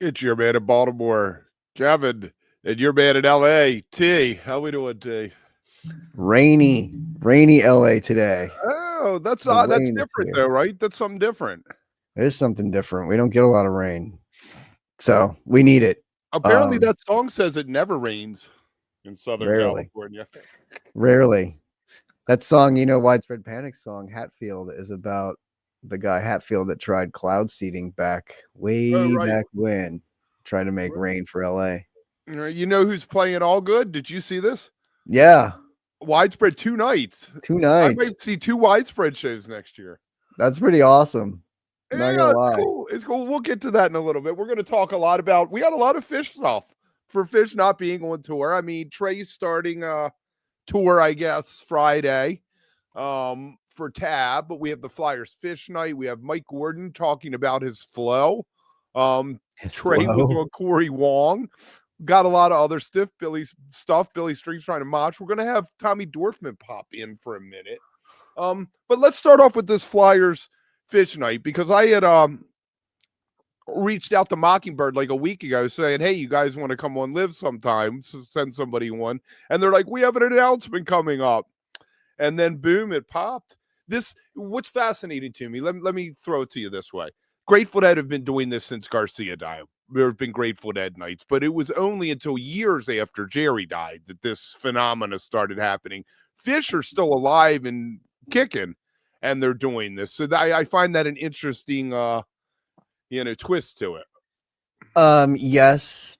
It's your man in Baltimore, Kevin, and your man in LA, T. How we doing, T? Rainy LA today. Oh, The that's rain is different here. though, right? That's something different. It is something different. We don't get a lot of rain, so we need it. Apparently, that song says it never rains in Southern Rarely, California. rarely. That song, Widespread Panic song, Hatfield, is about the guy Hatfield that tried cloud seeding Oh, way right. back when, trying to make rain for LA. You know who's playing all good? Did you see this? Yeah, Widespread 2 nights. 2 I nights. might see 2 widespread shows next year. That's pretty awesome. Not Yeah, gonna it's lie. cool. It's cool. We'll get to that in a little bit. We're going to talk a lot about. We got a lot of Phish stuff for Phish not being on tour. I mean, Trey's starting a tour, I guess, Friday for Tab, but we have the Flyers Phish night. We have Mike Gordon talking about his flow. His Trey was flow. on Corey Wong. Got a lot of other Billy Street's trying to mosh. We're gonna have Tommy Dorfman pop in for a minute. But let's start off with this Flyers Phish night because I had reached out to Mockingbird like a week ago saying, hey, you guys want to come on live sometime? So send somebody one. And they're like, we have an announcement coming up. And then boom, it popped. What's fascinating to me, let me throw it to you this way. Grateful Dead have been doing this since Garcia died. There have been Grateful Dead nights, but it was only until years after Jerry died that this phenomena started happening. Phish are still alive and kicking, and they're doing this. So I find that an interesting twist to it. Yes.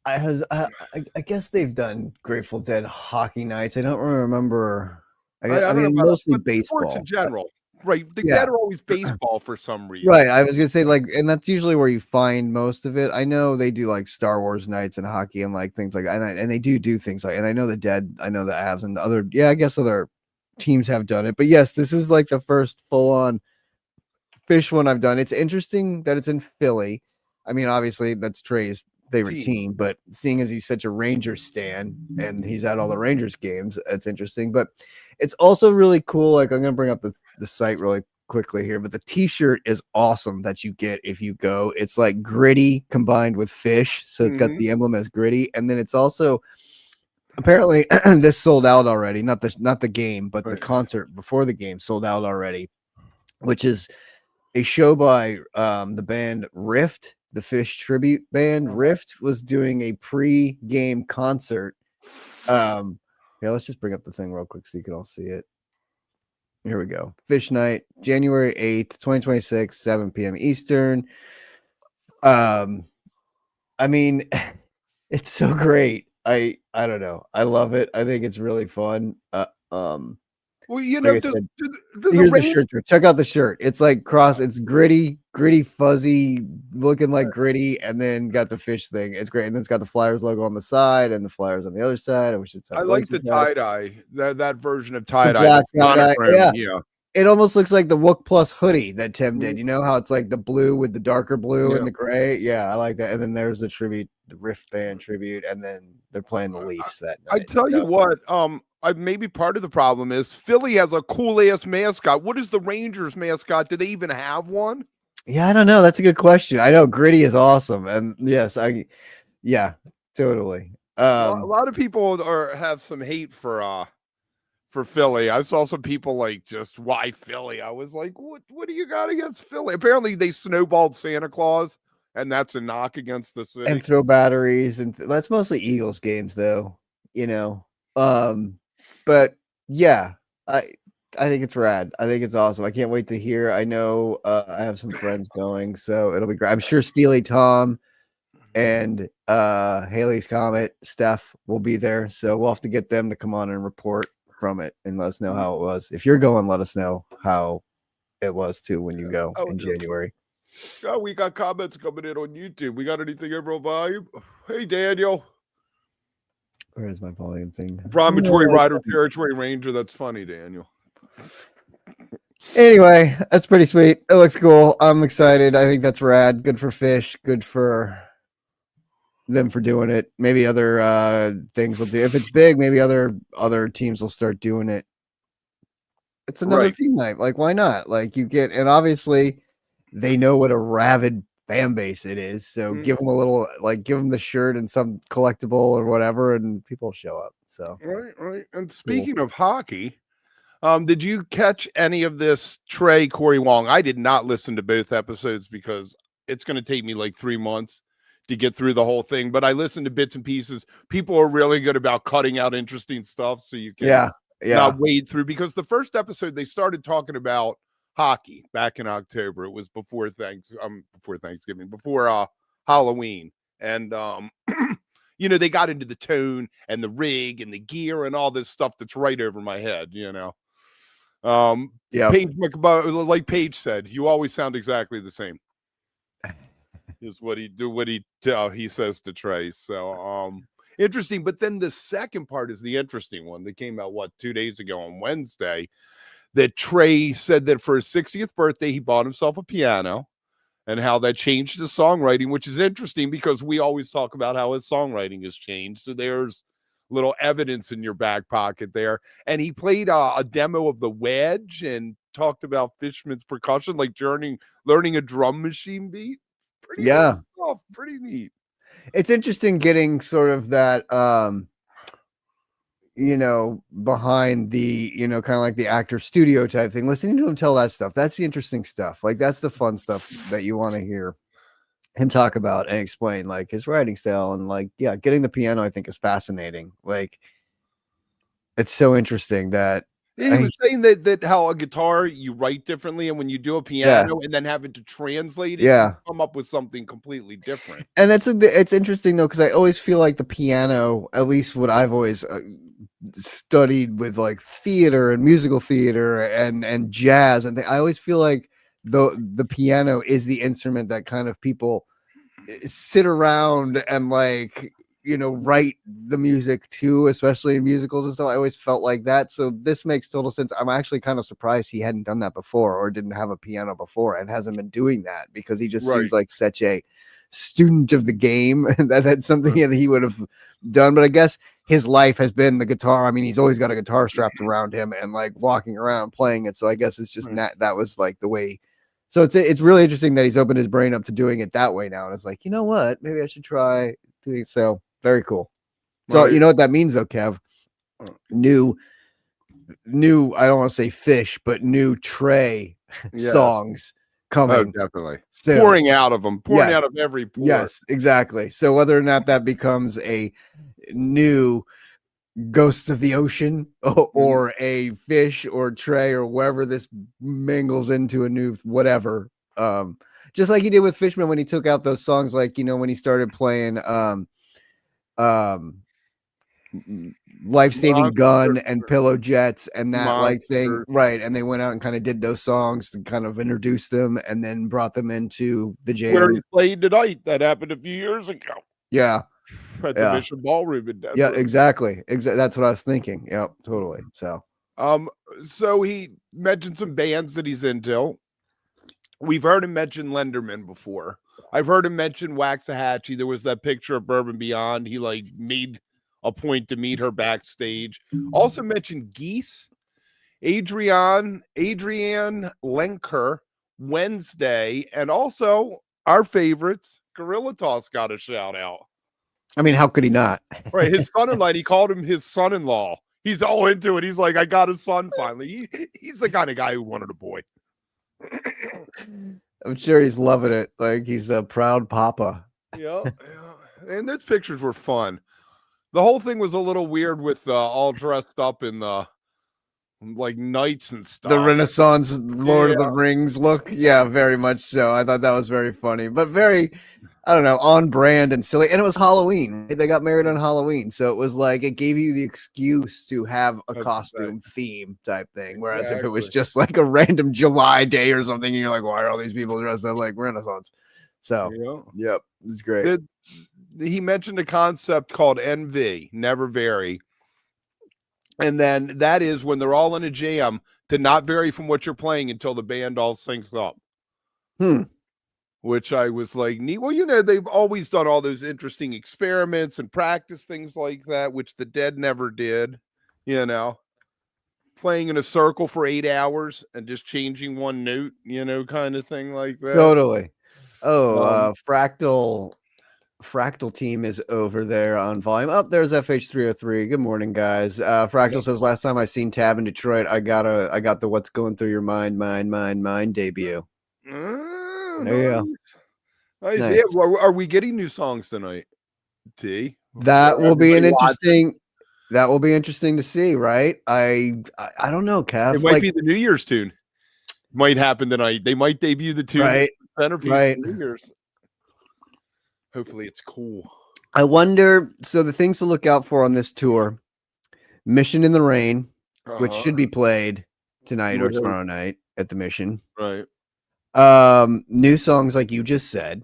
I guess they've done Grateful Dead hockey nights. I don't remember. I don't mean, know mostly about baseball. Sports in general. Right. The Yeah. Dead are always baseball for some reason. Right. I was going to say, and that's usually where you find most of it. I know they do Star Wars nights and hockey and things like that. And they do things and I know the Dead, I know the Avs and I guess other teams have done it. But yes, this is the first full on Phish one I've done. It's interesting that it's in Philly. I mean, obviously that's Trey's favorite team, but seeing as he's such a Rangers stan and he's at all the Rangers games, it's interesting. But it's also really cool. I'm going to bring up the site really quickly here, but the t-shirt is awesome that you get if you go. It's gritty combined with Phish, so it's got the emblem as gritty, and then it's also apparently this sold out already. Not the game, but the concert before the game sold out already, which is a show by the band Rift. The Phish tribute band Rift was doing a pre-game concert. Yeah, let's just bring up the thing real quick so you can all see it. Here we go. Phish night, January 8th, 2026, 7 p.m. Eastern. I mean, it's so great. I don't know. I love it. I think it's really fun. Well, here's the shirt. Check out the shirt. It's it's gritty, fuzzy, looking like gritty, and then got the Phish thing. It's great, and then it's got the Flyers logo on the side and the Flyers on the other side. I like the tie dye. That version of tie dye. Black tie-dye. Yeah. It almost looks like the Wook Plus hoodie that Tim did. You know how it's the blue with the darker blue and the gray? Yeah, I like that. And then there's the tribute, the Rift Band tribute, and then they're playing the Leafs that night. I tell you what, maybe part of the problem is Philly has a cool ass mascot. What is the Rangers mascot? Do they even have one? Yeah, I don't know. That's a good question. I know Gritty is awesome, and yes, totally. A lot of people have some hate for Philly. I saw some people just why Philly. I was like, what do you got against Philly? Apparently, they snowballed Santa Claus, and that's a knock against the city. And throw batteries, and that's mostly Eagles games, though. But yeah, I think it's rad. I think it's awesome. I can't wait to hear. I know I have some friends going, so it'll be great. I'm sure Steely Tom and Haley's Comet, Steph will be there. So we'll have to get them to come on and report from it and let us know how it was. If you're going, let us know how it was too when you go in January. Oh, we got comments coming in on YouTube. We got anything over on volume? Hey, Daniel. Where is my volume thing? Promontory Rider, Territory Ranger. That's funny, Daniel. Anyway, that's pretty sweet. It looks cool. I'm excited. I think that's rad. Good for Phish. Good for them for doing it. Maybe other things will do. If it's big, maybe other teams will start doing it. It's another theme night. Why not? And obviously they know what a rabid fan base it is. So give them a little, like, give them the shirt and some collectible or whatever, and people show up. So right. And speaking of hockey, did you catch any of this Trey Wong? I did not listen to both episodes because it's going to take me like 3 months to get through the whole thing. But I listened to bits and pieces. People are really good about cutting out interesting stuff so you can not wade through. Because the first episode they started talking about hockey back in October. It was before Thanksgiving, before Halloween, and you know, they got into the tone and the rig and the gear and all this stuff that's right over my head, you know. Paige, like Paige said, you always sound exactly the same. Is what he says to Trey. So interesting. But then the second part is the interesting one that came out 2 days ago on Wednesday, that Trey said that for his 60th birthday he bought himself a piano, and how that changed his songwriting, which is interesting because we always talk about how his songwriting has changed. So there's little evidence in your back pocket there. And he played a demo of the Wedge and talked about Fishman's percussion, like learning a drum machine beat. Pretty neat stuff. Pretty neat. It's interesting getting sort of that, you know, behind the, you know, kind of like the actor studio type thing, listening to him tell that stuff. That's the interesting stuff. Like, that's the fun stuff that you want to hear him talk about and explain, like, his writing style. And like, yeah, getting the piano, I think, is fascinating. Like, it's so interesting that he was saying that how a guitar you write differently, and when you do a piano and then having to translate it, you come up with something completely different. And it's interesting though, because I always feel like the piano, at least what I've always studied with, like, theater and musical theater and jazz, and I always feel like the piano is the instrument that kind of people sit around and, like, you know, write the music to, especially in musicals and stuff. I always felt like that. So this makes total sense. I'm actually kind of surprised he hadn't done that before, or didn't have a piano before and hasn't been doing that, because he just seems like such a student of the game and that's something that he would have done. But I guess his life has been the guitar. I mean, he's always got a guitar strapped around him and, like, walking around playing it. So I guess it's just that was like the way. So it's really interesting that he's opened his brain up to doing it that way now. And it's like, you know what, maybe I should try doing so. Very cool. So you know what that means though, Kev? New, I don't want to say Phish, but new Trey songs coming. Oh, definitely. Soon. Pouring out of them, out of every pore. Yes, exactly. So whether or not that becomes a new Ghosts of the Ocean or a Phish or Trey or wherever this mingles into a new whatever, just like he did with Fishman when he took out those songs, like, you know, when he started playing Life-Saving Gun and Pillow Jets and that like thing, right? And they went out and kind of did those songs to kind of introduce them, and then brought them into the jam. Where he played tonight, that happened a few years ago. Yeah, at the Mission Ballroom in Denver. Yeah, exactly. That's what I was thinking. Yep, totally. So, so he mentioned some bands that he's into. We've heard him mention Lenderman before. I've heard him mention Waxahachie. There was that picture of Bourbon Beyond. He, like, made a point to meet her backstage. Also mentioned Geese, Adrienne Lenker, Wednesday, and also our favorites, Gorilla Toss, got a shout out. I mean, how could he not? Right, his son-in-law. He called him his son-in-law. He's all into it. He's like, I got a son finally. He's the kind of guy who wanted a boy. I'm sure he's loving it. Like, he's a proud papa. Yeah. And those pictures were fun. The whole thing was a little weird with all dressed up in the, like, knights and stuff. The Renaissance Lord of the Rings look. Yeah, very much so. I thought that was very funny, but very, I don't know, on brand and silly. And it was Halloween. They got married on Halloween. So it was like, it gave you the excuse to have a costume theme type thing. Whereas if it was just like a random July day or something, and you're like, why are all these people dressed up like Renaissance? So, yep, it was great. He mentioned a concept called NV, never vary. And then that is when they're all in a jam to not vary from what you're playing until the band all syncs up. Which I was like, neat. Well, you know, they've always done all those interesting experiments and practice things like that, which the Dead never did, you know. Playing in a circle for 8 hours and just changing one note, you know, kind of thing like that. Totally. Oh, Fractal team is over there on volume. Up there's FH303. Good morning, guys. Fractal says last time I seen Tab in Detroit, I got the What's Going Through Your Mind debut. There There you go. Nice. Nice. Yeah, are we getting new songs tonight? T. That will be Everybody that will be interesting to see, right? I don't know, Kev. It might be the New Year's tune. Might happen tonight. They might debut the tune Right. centerpiece Right. for New Year's. Hopefully it's cool. I wonder. So the things to look out for on this tour: Mission in the Rain, which should be played tonight or tomorrow night at the Mission. Right. New songs like you just said.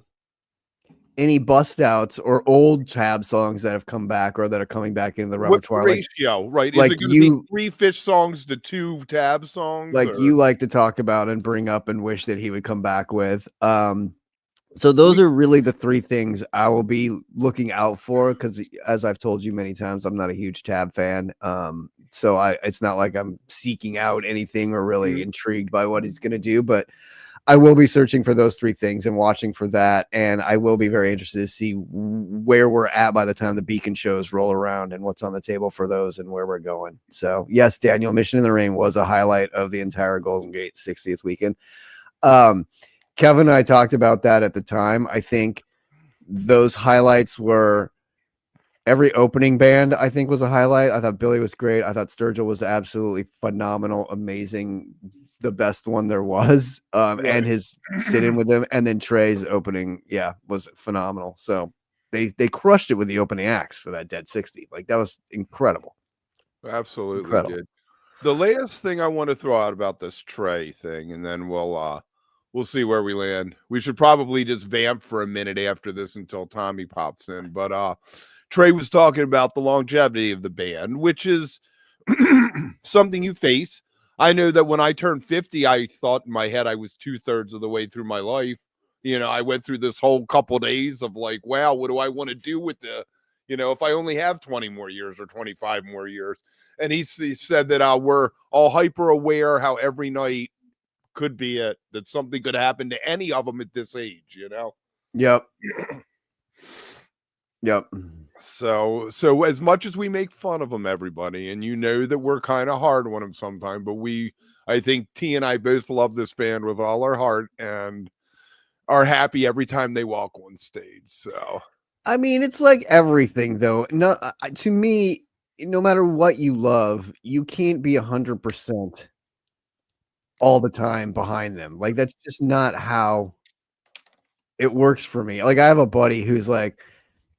Any bust outs or old Tab songs that have come back or that are coming back into the repertoire. What's the ratio, right? Is like it going to be 3 Phish songs to 2 Tab songs? Like you like to talk about and bring up and wish that he would come back with. So those are really the 3 things I will be looking out for, because as I've told you many times, I'm not a huge Tab fan. So it's not like I'm seeking out anything or really intrigued by what he's going to do, but I will be searching for those 3 things and watching for that. And I will be very interested to see where we're at by the time the Beacon shows roll around and what's on the table for those and where we're going. So yes, Daniel, Mission in the Rain was a highlight of the entire Golden Gate 60th weekend. Kevin and I talked about that at the time. I think those highlights were every opening band, I think, was a highlight. I thought Billy was great. I thought Sturgill was absolutely phenomenal, amazing, the best one there was. And his sit-in with him, and then Trey's opening, was phenomenal. So they crushed it with the opening acts for that Dead 60. Like, that was incredible. Absolutely Incredible. good. The last thing I want to throw out about this Trey thing, and then we'll see where we land. We should probably just vamp for a minute after this until Tommy pops in. But Trey was talking about the longevity of the band, which is something you face. I know that when I turned 50, I thought in my head I was 2/3 of the way through my life. You know, I went through this whole couple days of like, wow, what do I want to do with if I only have 20 more years or 25 more years? And he said that we're all hyper aware how every night could be that something could happen to any of them at this age, Yep. So as much as we make fun of them, everybody, and that we're kind of hard on them sometimes, but I think T and I both love this band with all our heart and are happy every time they walk on stage. So I mean, it's like everything, though. No, to me, no matter what you love, you can't be 100% all the time behind them. Like, that's just not how it works for me. Like, I have a buddy who's like,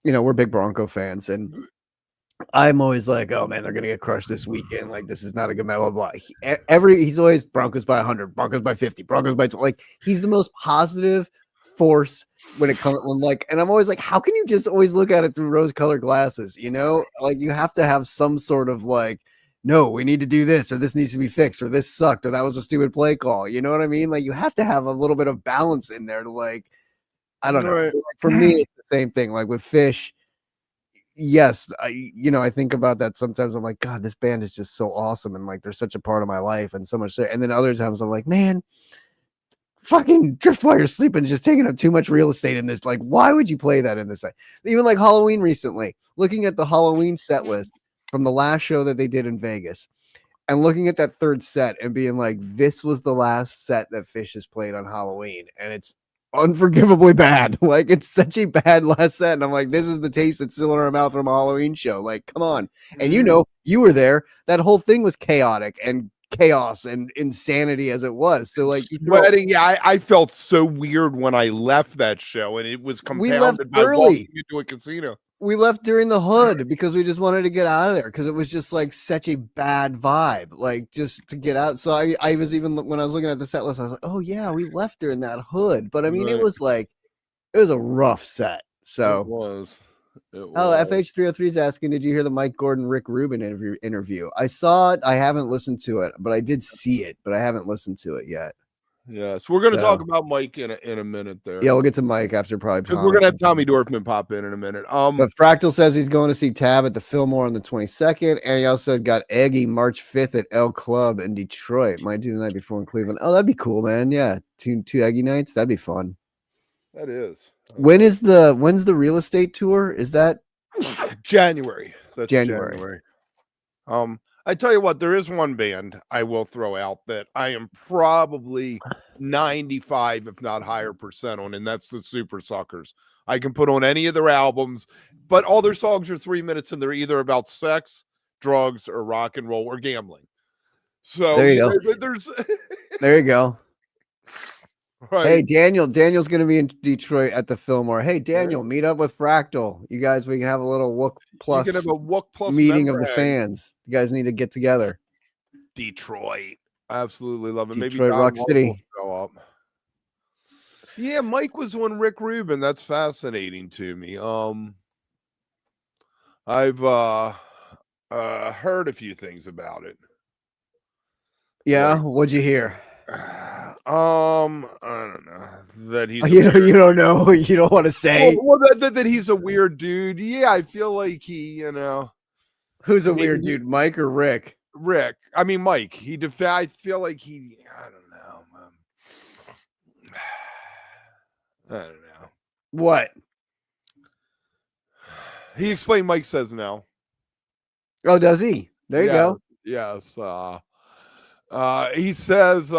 we're big Bronco fans, and I'm always like, oh man, they're gonna get crushed this weekend. Like, this is not a good blah blah blah. He's always Broncos by 100, Broncos by 50, Broncos by 20. Like, he's the most positive force when it comes and I'm always like, how can you just always look at it through rose-colored glasses? Like, you have to have some sort of like, no, we need to do this, or this needs to be fixed, or this sucked, or that was a stupid play call. You know what I mean? Like, you have to have a little bit of balance in there to, like, I don't know. Right. For me, it's the same thing. Like with Phish, yes, I think about that sometimes. I'm like, God, this band is just so awesome, and like they're such a part of my life, and so much so. And then other times I'm like, man, fucking Drift While You're Sleeping is just taking up too much real estate in this. Like, why would you play that in this? Even like Halloween recently, looking at the Halloween set list from the last show that they did in Vegas, and looking at that third set and being like, this was the last set that Phish has played on Halloween, and it's unforgivably bad. Like, it's such a bad last set, and I'm like, this is the taste that's still in our mouth from a Halloween show. Like, come on. And you were there. That whole thing was chaotic and chaos and insanity as it was. So like, sweating. I felt so weird when I left that show, and it was compounded by walking into a casino. We left during the hood because we just wanted to get out of there, because it was just like such a bad vibe, like just to get out. So I was, even when I was looking at the set list, I was like, oh yeah, we left during that hood. But I mean, It was a rough set. So it was. FH303 is asking, did you hear the Mike Gordon, Rick Rubin interview? I saw it. I haven't listened to it, but I did see it, but I haven't listened to it yet. Yeah, so we're going to talk about Mike in a minute there. Yeah, we'll get to Mike after probably. We're going to have Tommy Dorfman pop in a minute. But Fractal says he's going to see Tab at the Fillmore on the 22nd, and he also got Eggy March 5th at El Club in Detroit. Might do the night before in Cleveland. Oh, that'd be cool, man. Yeah, two Eggy nights. That'd be fun. That is. When's the real estate tour? Is that January? That's January. January. I tell you what, there is one band I will throw out that I am probably 95, if not higher percent on, and that's the Super Suckers. I can put on any of their albums, but all their songs are 3 minutes and they're either about sex, drugs, or rock and roll or gambling. So there you go. There's there you go. Right. Hey, Daniel's going to be in Detroit at the Fillmore. Hey, Daniel, meet up with Fractal. You guys, we can have a little Wook Plus, you can have a Wook Plus meeting of the fans. You guys need to get together. Detroit. Absolutely love it. Detroit, Maybe Rock City. Show up. Yeah, Mike was on Rick Rubin. That's fascinating to me. I've heard a few things about it. Yeah, what'd you hear? I don't know that he's. You don't know. You don't want to say. Well, that he's a weird dude. Yeah, I feel like he. Who's a weird dude, Mike or Rick? Rick. I mean, Mike. I feel like he. I don't know. I don't know. What? He explained. Mike says no. Oh, does he? There you go. Yes. He says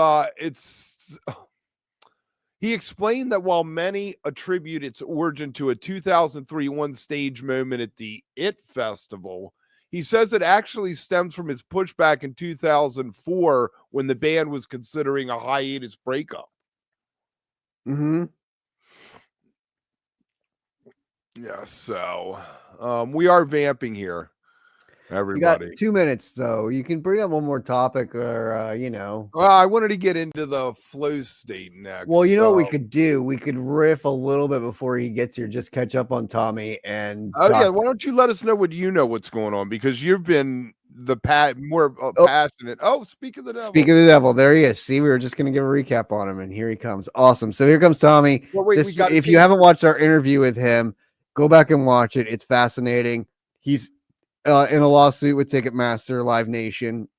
he explained that while many attribute its origin to a 2003 one-stage moment at the IT Festival, he says it actually stems from his pushback in 2004 when the band was considering a hiatus breakup. Mm-hmm. Yeah, so we are vamping here. Everybody. You got 2 minutes, though. You can bring up one more topic, or Well, I wanted to get into the flow state next. Well, what we could do? We could riff a little bit before he gets here. Just catch up on Tommy and. Yeah, why don't you let us know what's going on, because you've been more passionate. Oh, speak of the devil. Speak of the devil. There he is. See, we were just gonna give a recap on him, and here he comes. Awesome. So here comes Tommy. Well, wait, if you haven't watched our interview with him, go back and watch it. It's fascinating. He's in a lawsuit with Ticketmaster, Live Nation.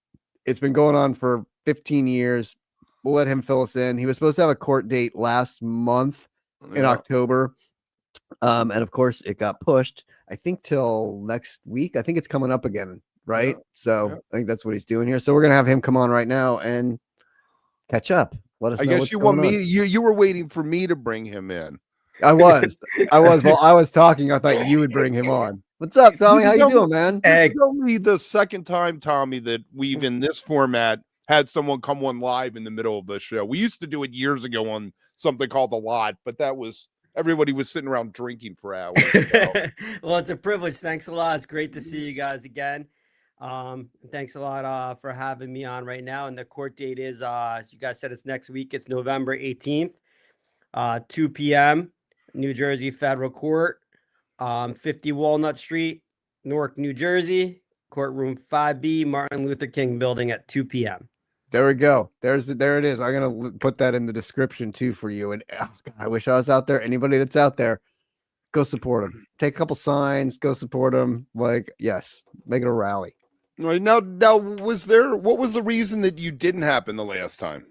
It's been going on for 15 years. We'll let him fill us in. He was supposed to have a court date last month in October. And of course it got pushed, I think, till next week. I think it's coming up again, right? Yeah. So I think that's what he's doing here. So we're going to have him come on right now and catch up. Let us know. I guess you want me, you were waiting for me to bring him in. I was. While I was talking, I thought you would bring him on. What's up, Tommy? How you doing, man? It's only the second time, Tommy, that we've in this format had someone come on live in the middle of the show. We used to do it years ago on something called The Lot, but that was everybody was sitting around drinking for hours. Well, it's a privilege. Thanks a lot. It's great to see you guys again. Thanks a lot for having me on right now. And the court date is, as you guys said, it's next week. It's November 18th, 2 p.m., New Jersey Federal Court. 50 Walnut Street, Newark, New Jersey, courtroom 5B, Martin Luther King building at 2 p.m. There we go. There it is. I'm going to put that in the description too for you. And God, I wish I was out there. Anybody that's out there, go support them. Take a couple signs, go support them. Yes, make it a rally. Right now, what was the reason that you didn't happen the last time?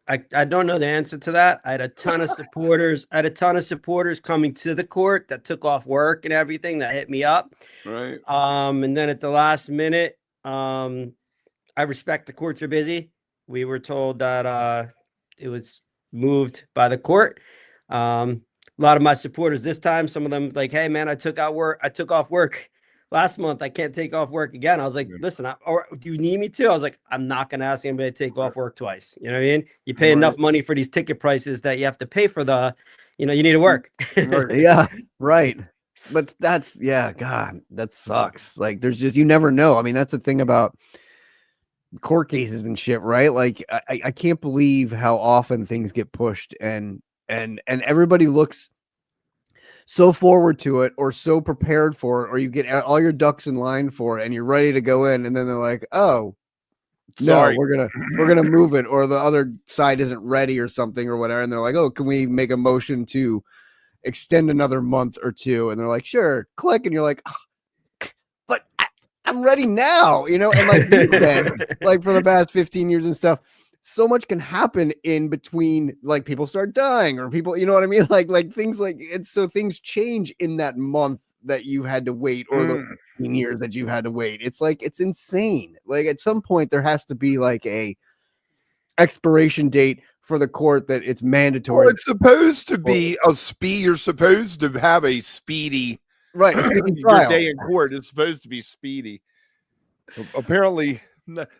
I don't know the answer to that. I had a ton of supporters. Coming to the court that took off work and everything that hit me up. Right. And then at the last minute, I respect the courts are busy. We were told that it was moved by the court. A lot of my supporters this time, some of them like, hey man, I took off work last month. I can't take off work again. I was like, listen, or do you need me to? I was like, I'm not going to ask anybody to take off work twice. You know what I mean? You pay enough money for these ticket prices that you have to pay for you need to work. Yeah, right. But God, that sucks. There's just, you never know. I mean, that's the thing about court cases and shit, right? I can't believe how often things get pushed and everybody looks so forward to it or so prepared for it, or you get all your ducks in line for it and you're ready to go in, and then they're like, oh, sorry, no, we're gonna move it, or the other side isn't ready or something or whatever, and they're like, oh, can we make a motion to extend another month or two? And they're like, sure, click, and you're like, oh, but I'm ready now, and like you said, for the past 15 years and stuff, so much can happen in between, like people start dying or people, you know what I mean? Like things like it's so things change in that month that you had to wait or the 15 years that you had to wait. It's like, it's insane. Like at some point there has to be like a expiration date for the court that it's mandatory. Well, it's supposed to be a speed. You're supposed to have a speedy, right? A speedy your trial. day in court is supposed to be speedy. Apparently,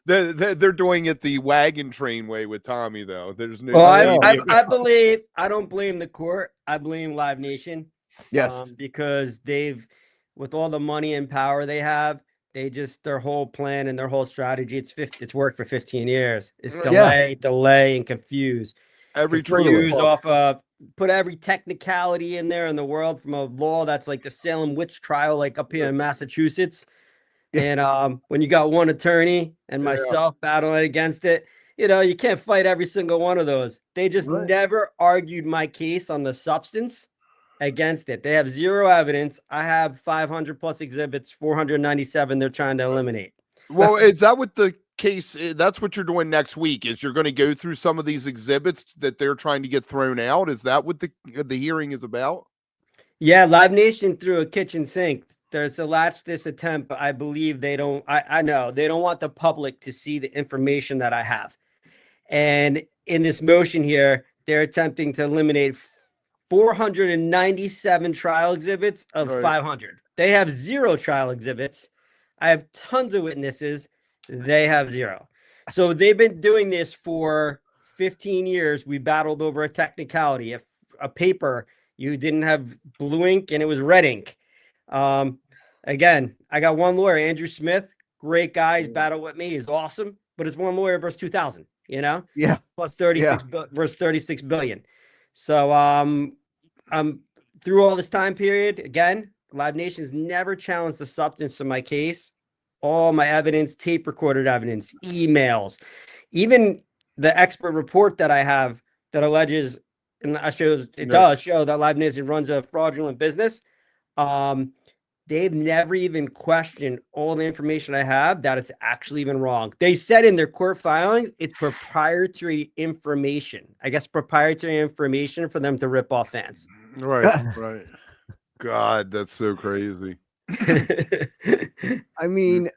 they're doing it the wagon train way with Tommy, though. There's no. Well, I believe I don't blame the court. I blame Live Nation. Yes, because they've, with all the money and power they have, they just their whole plan and their whole strategy. It's worked for 15 years. It's delay, and confuse. Confuse off of put every technicality in there in the world from a law that's like the Salem witch trial, like up here in Massachusetts. And when you got one attorney and myself battling against it, you can't fight every single one of those. They just never argued my case on the substance against it. They have zero evidence. I have 500 plus exhibits, 497 they're trying to eliminate. Well, is that what the case is? That's what you're doing next week, is you're going to go through some of these exhibits that they're trying to get thrown out? Is that what the hearing is about? Yeah, Live Nation threw a kitchen sink. There's a latch this attempt, but I believe they don't, I know, they don't want the public to see the information that I have. And in this motion here, they're attempting to eliminate 497 trial exhibits of 500. They have zero trial exhibits. I have tons of witnesses. They have zero. So they've been doing this for 15 years. We battled over a technicality. If a paper, you didn't have blue ink and it was red ink. Again, I got one lawyer, Andrew Smith, great guy. He's battled with me. He's awesome. But it's one lawyer versus 2,000, Yeah. Plus 36 versus 36 billion. So through all this time period, again, Live Nation's never challenged the substance of my case. All my evidence, tape recorded evidence, emails, even the expert report that I have that alleges and does show that Live Nation runs a fraudulent business. They've never even questioned all the information I have that it's actually even wrong. They said in their court filings, it's proprietary information. I guess proprietary information for them to rip off fans. Right. God, that's so crazy. I mean,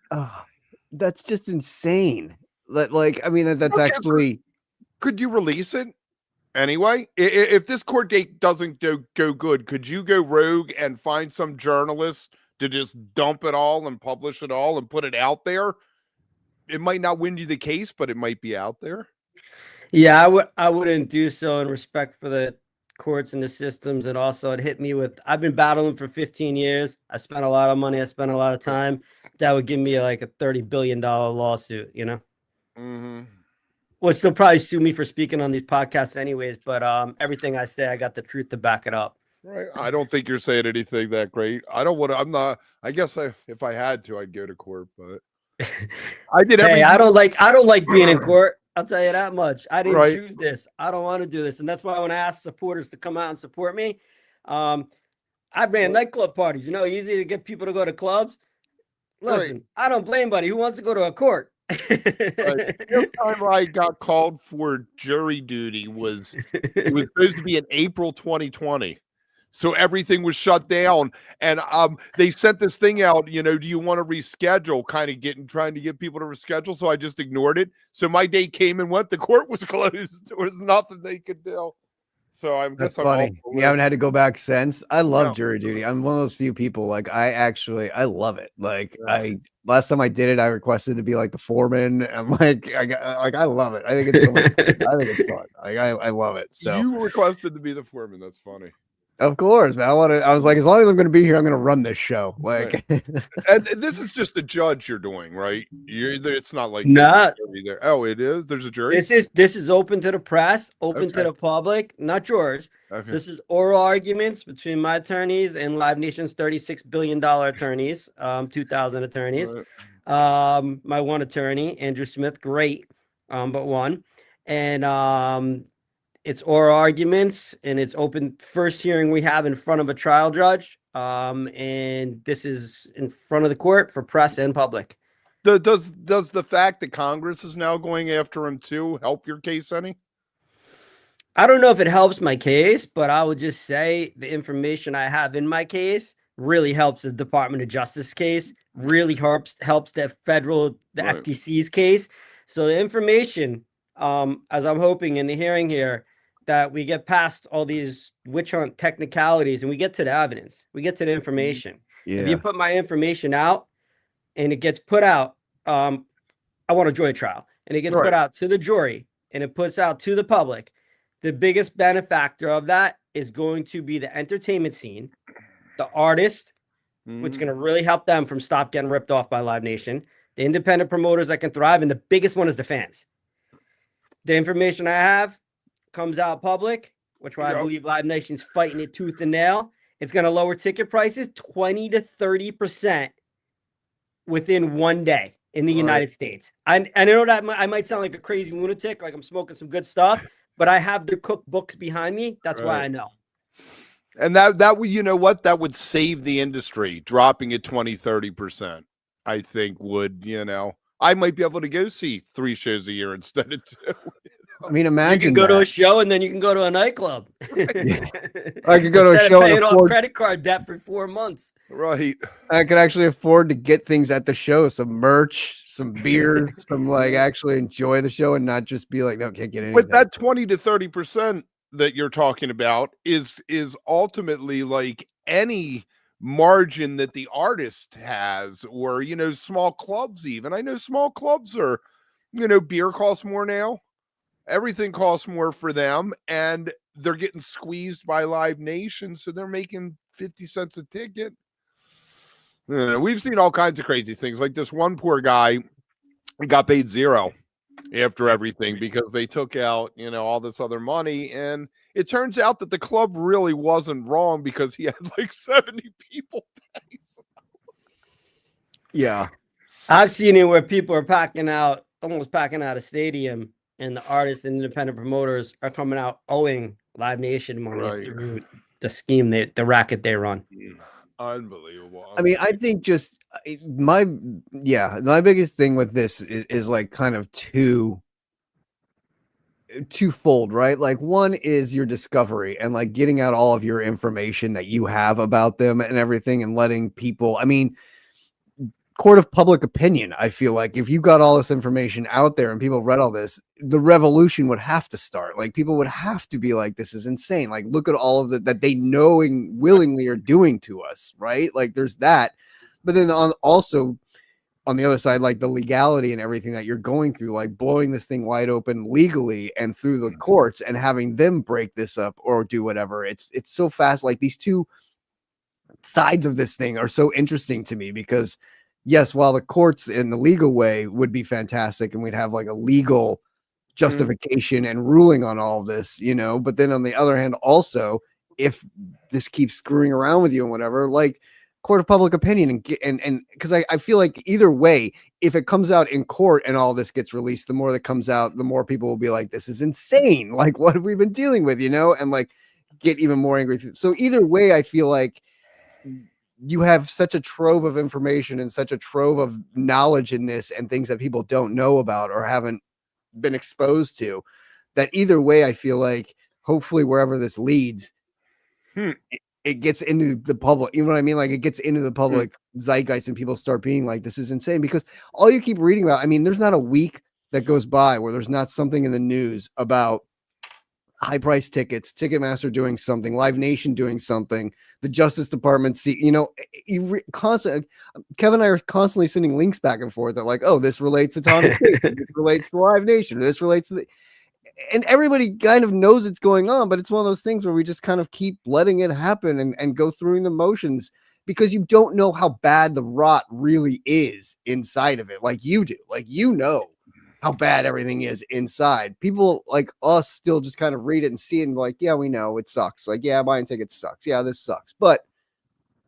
that's just insane. Like, I mean, that's actually. Could you release it anyway? If this court date doesn't go good, could you go rogue and find some journalist to just dump it all and publish it all and put it out there? It might not win you the case, but it might be out there. Yeah, I wouldn't do so in respect for the courts and the systems. And also it hit me with, I've been battling for 15 years. I spent a lot of money. I spent a lot of time. That would give me like a $30 billion lawsuit, Which they'll probably sue me for speaking on these podcasts anyways. But everything I say, I got the truth to back it up. Right. I don't think you're saying anything that great. I guess if I had to, I'd go to court, but I did everything. Hey, I don't like being in court. I'll tell you that much. I didn't choose this. I don't want to do this. And that's why when I ask supporters to come out and support me, I ran nightclub parties, easy to get people to go to clubs. Listen, I don't blame anybody who wants to go to a court. The time I got called for jury duty it was supposed to be in April 2020. So everything was shut down, and they sent this thing out, do you want to reschedule, trying to get people to reschedule. So I just ignored it. So my day came and went, the court was closed. There was nothing they could do. So I'm That's funny. You haven't had to go back since. I love jury duty. I'm one of those few people. Like I love it. Like last time I did it, I requested to be like the foreman. I'm like, I love it. I think it's so much fun. I think it's fun. I love it. So you requested to be the foreman. That's funny. Of course, man. I was like, as long as I'm going to be here, I'm going to run this show. Like, and this is just the judge you're doing, right? It's not like no. Oh, it is. There's a jury. This is open to the press, open to the public, not yours. Okay. This is oral arguments between my attorneys and Live Nation's $36 billion attorneys, 2,000 attorneys. Right. My one attorney, Andrew Smith, great, but one, and it's oral arguments, and it's open first hearing we have in front of a trial judge. And this is in front of the court for press and public. Does the fact that Congress is now going after him too help your case any? I don't know if it helps my case, but I would just say the information I have in my case really helps the Department of Justice case, really helps the Right. FTC's case. So the information, as I'm hoping in the hearing here, that we get past all these witch hunt technicalities and we get to the evidence, we get to the information. If you Yeah. put my information out and it gets put out, I want a jury trial, and it gets Right. put out to the jury and it puts out to the public. The biggest benefactor of that is going to be the entertainment scene, the artist, which is going to really help them from stop getting ripped off by Live Nation, the independent promoters that can thrive, and the biggest one is the fans. The information I have comes out public, which I believe Live Nation's fighting it tooth and nail. It's going to lower ticket prices 20 to 30% within 1 day in the United States. I know that I might sound like a crazy lunatic, like I'm smoking some good stuff, but I have the cookbooks behind me. That's why I know. And that would, you know what, that would save the industry. Dropping it 20-30%, I think would, I might be able to go see 3 shows a year instead of 2. I mean, imagine you can go to a show and then you can go to a nightclub. I could go to a show and and off afford credit card debt for 4 months. Right. I could actually afford to get things at the show, some merch, some beers, some actually enjoy the show and not just be like, no, can't get anything. But that 20 to 30% that you're talking about is ultimately like any margin that the artist has, or small clubs. Even I know small clubs are, beer costs more now. Everything costs more for them, and they're getting squeezed by Live Nation, so they're making 50 cents a ticket. We've seen all kinds of crazy things. Like this one poor guy got paid $0 after everything because they took out, all this other money. And it turns out that the club really wasn't wrong because he had like 70 people pay. Yeah. I've seen it where people are almost packing out a stadium, and the artists and independent promoters are coming out owing Live Nation money through the scheme, the racket they run. Unbelievable. I mean, I think just my biggest thing with this is like kind of twofold, right? Like one is your discovery and like getting out all of your information that you have about them and everything, and letting people, I mean, court of public opinion. I feel like if you got all this information out there and people read all this, the revolution would have to start. Like people would have to be like, this is insane. Like, look at all of that they knowing willingly are doing to us. Right. Like there's that, but then also on the other side, like the legality and everything that you're going through, like blowing this thing wide open legally and through the courts and having them break this up or do whatever. It's so fast. Like these two sides of this thing are so interesting to me because yes, while the courts in the legal way would be fantastic and we'd have like a legal justification and ruling on all of this, but then on the other hand, also, if this keeps screwing around with you and whatever, like court of public opinion and because I feel like either way, if it comes out in court and all this gets released, the more that comes out, the more people will be like, this is insane. Like, what have we been dealing with, and like get even more angry. So either way, I feel like you have such a trove of information and such a trove of knowledge in this and things that people don't know about or haven't been exposed to, that either way, I feel like hopefully wherever this leads, it gets into the public. You know what I mean? Like it gets into the public zeitgeist and people start being like, this is insane, because all you keep reading about, I mean, there's not a week that goes by where there's not something in the news about high price tickets, Ticketmaster doing something, Live Nation doing something, the Justice Department, constantly, Kevin and I are constantly sending links back and forth that like, oh, this relates to Tom, this relates to Live Nation, this relates to and everybody kind of knows it's going on, but it's one of those things where we just kind of keep letting it happen and go through the motions because you don't know how bad the rot really is inside of it. Like you do, like, how bad everything is inside. People like us still just kind of read it and see it and be like, yeah, we know it sucks. Like, yeah, buying tickets sucks. Yeah, this sucks. But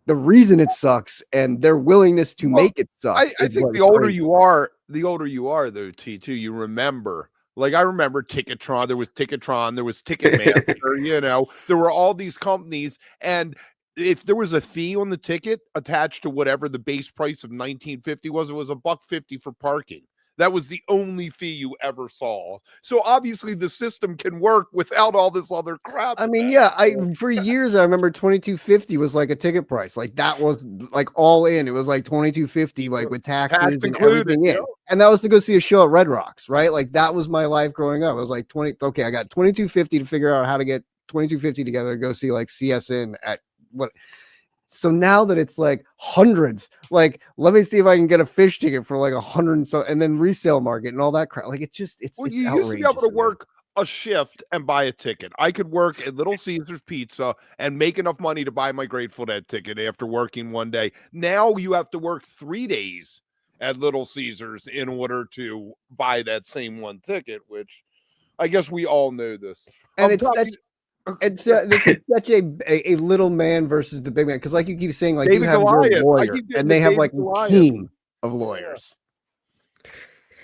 the reason it sucks and their willingness to make it suck. I think the older you are though, T2, you remember. Like I remember Ticketron, there was Ticketmaster, there were all these companies, and if there was a fee on the ticket attached to whatever the base price of 1950 was, it was $1.50 for parking. That was the only fee you ever saw. So obviously the system can work without all this other crap. I mean, yeah, for years I remember $22.50 was like a ticket price. Like that was like all in. It was like $22.50, like with taxes and everything in. And that was to go see a show at Red Rocks, right? Like that was my life growing up. It was like okay, I got $22.50 to figure out how to get $22.50 together to go see like CSN at what. So now that it's like hundreds, like let me see if I can get a Phish ticket for like 100 and so, and then resale market and all that crap. Like it's you outrageous, used to be able to work a shift and buy a ticket. I could work at Little Caesars Pizza and make enough money to buy my Grateful Dead ticket after working one day. Now you have to work 3 days at Little Caesars in order to buy that same one ticket, which I guess we all know this. And it's such a little man versus the big man, because like you keep saying, like David you have Goliath. your lawyer and they have like a team of lawyers.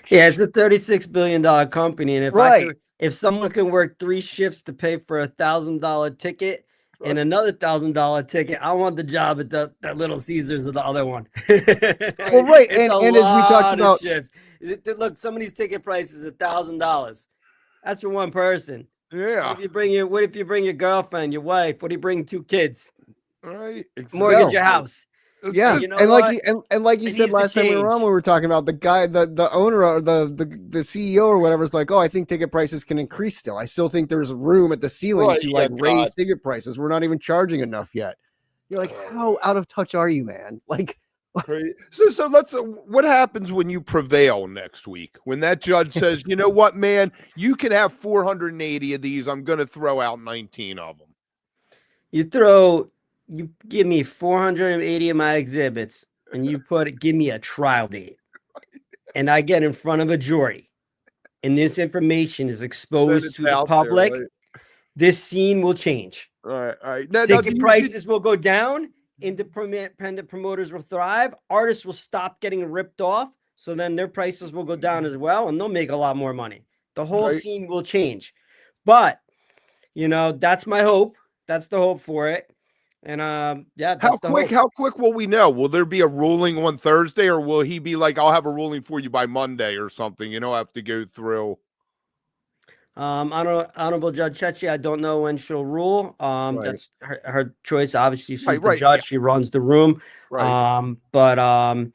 Yeah, it's a $36 billion company, and if someone can work 3 shifts to pay for $1,000 ticket and another $1,000 ticket, I want the job at the Little Caesars or the other one. Well, right, and as we talked about, shifts. Look, some of these ticket prices $1,000. That's for one person. Yeah. What if you bring your girlfriend, your wife? What do you bring 2 kids? Right. Exactly. Mortgage your house. Yeah, you know and what? like you said last time we were on, when we were talking about the guy, the owner or the CEO or whatever is like, oh, I think ticket prices can increase still. I still think there's room at the ceiling to like raise ticket prices. We're not even charging enough yet. You're like, how out of touch are you, man? Like. So let's. What happens when you prevail next week? When that judge says, "You know what, man, you can have 480 of these. I'm going to throw out 19 of them." You give me 480 of my exhibits, and give me a trial date, and I get in front of a jury, and this information is exposed to the public. There, right? This scene will change. All right. Ticket prices will go down. Independent promoters will thrive. Artists will stop getting ripped off. So then their prices will go down as well, and they'll make a lot more money. The whole scene will change. But, that's my hope. That's the hope for it. And how quick will we know? Will there be a ruling on Thursday, or will he be like, I'll have a ruling for you by Monday or something? Have to go through. Honorable Judge Chechi, I don't know when she'll rule. That's her choice. Obviously, she's the judge. She runs the room. But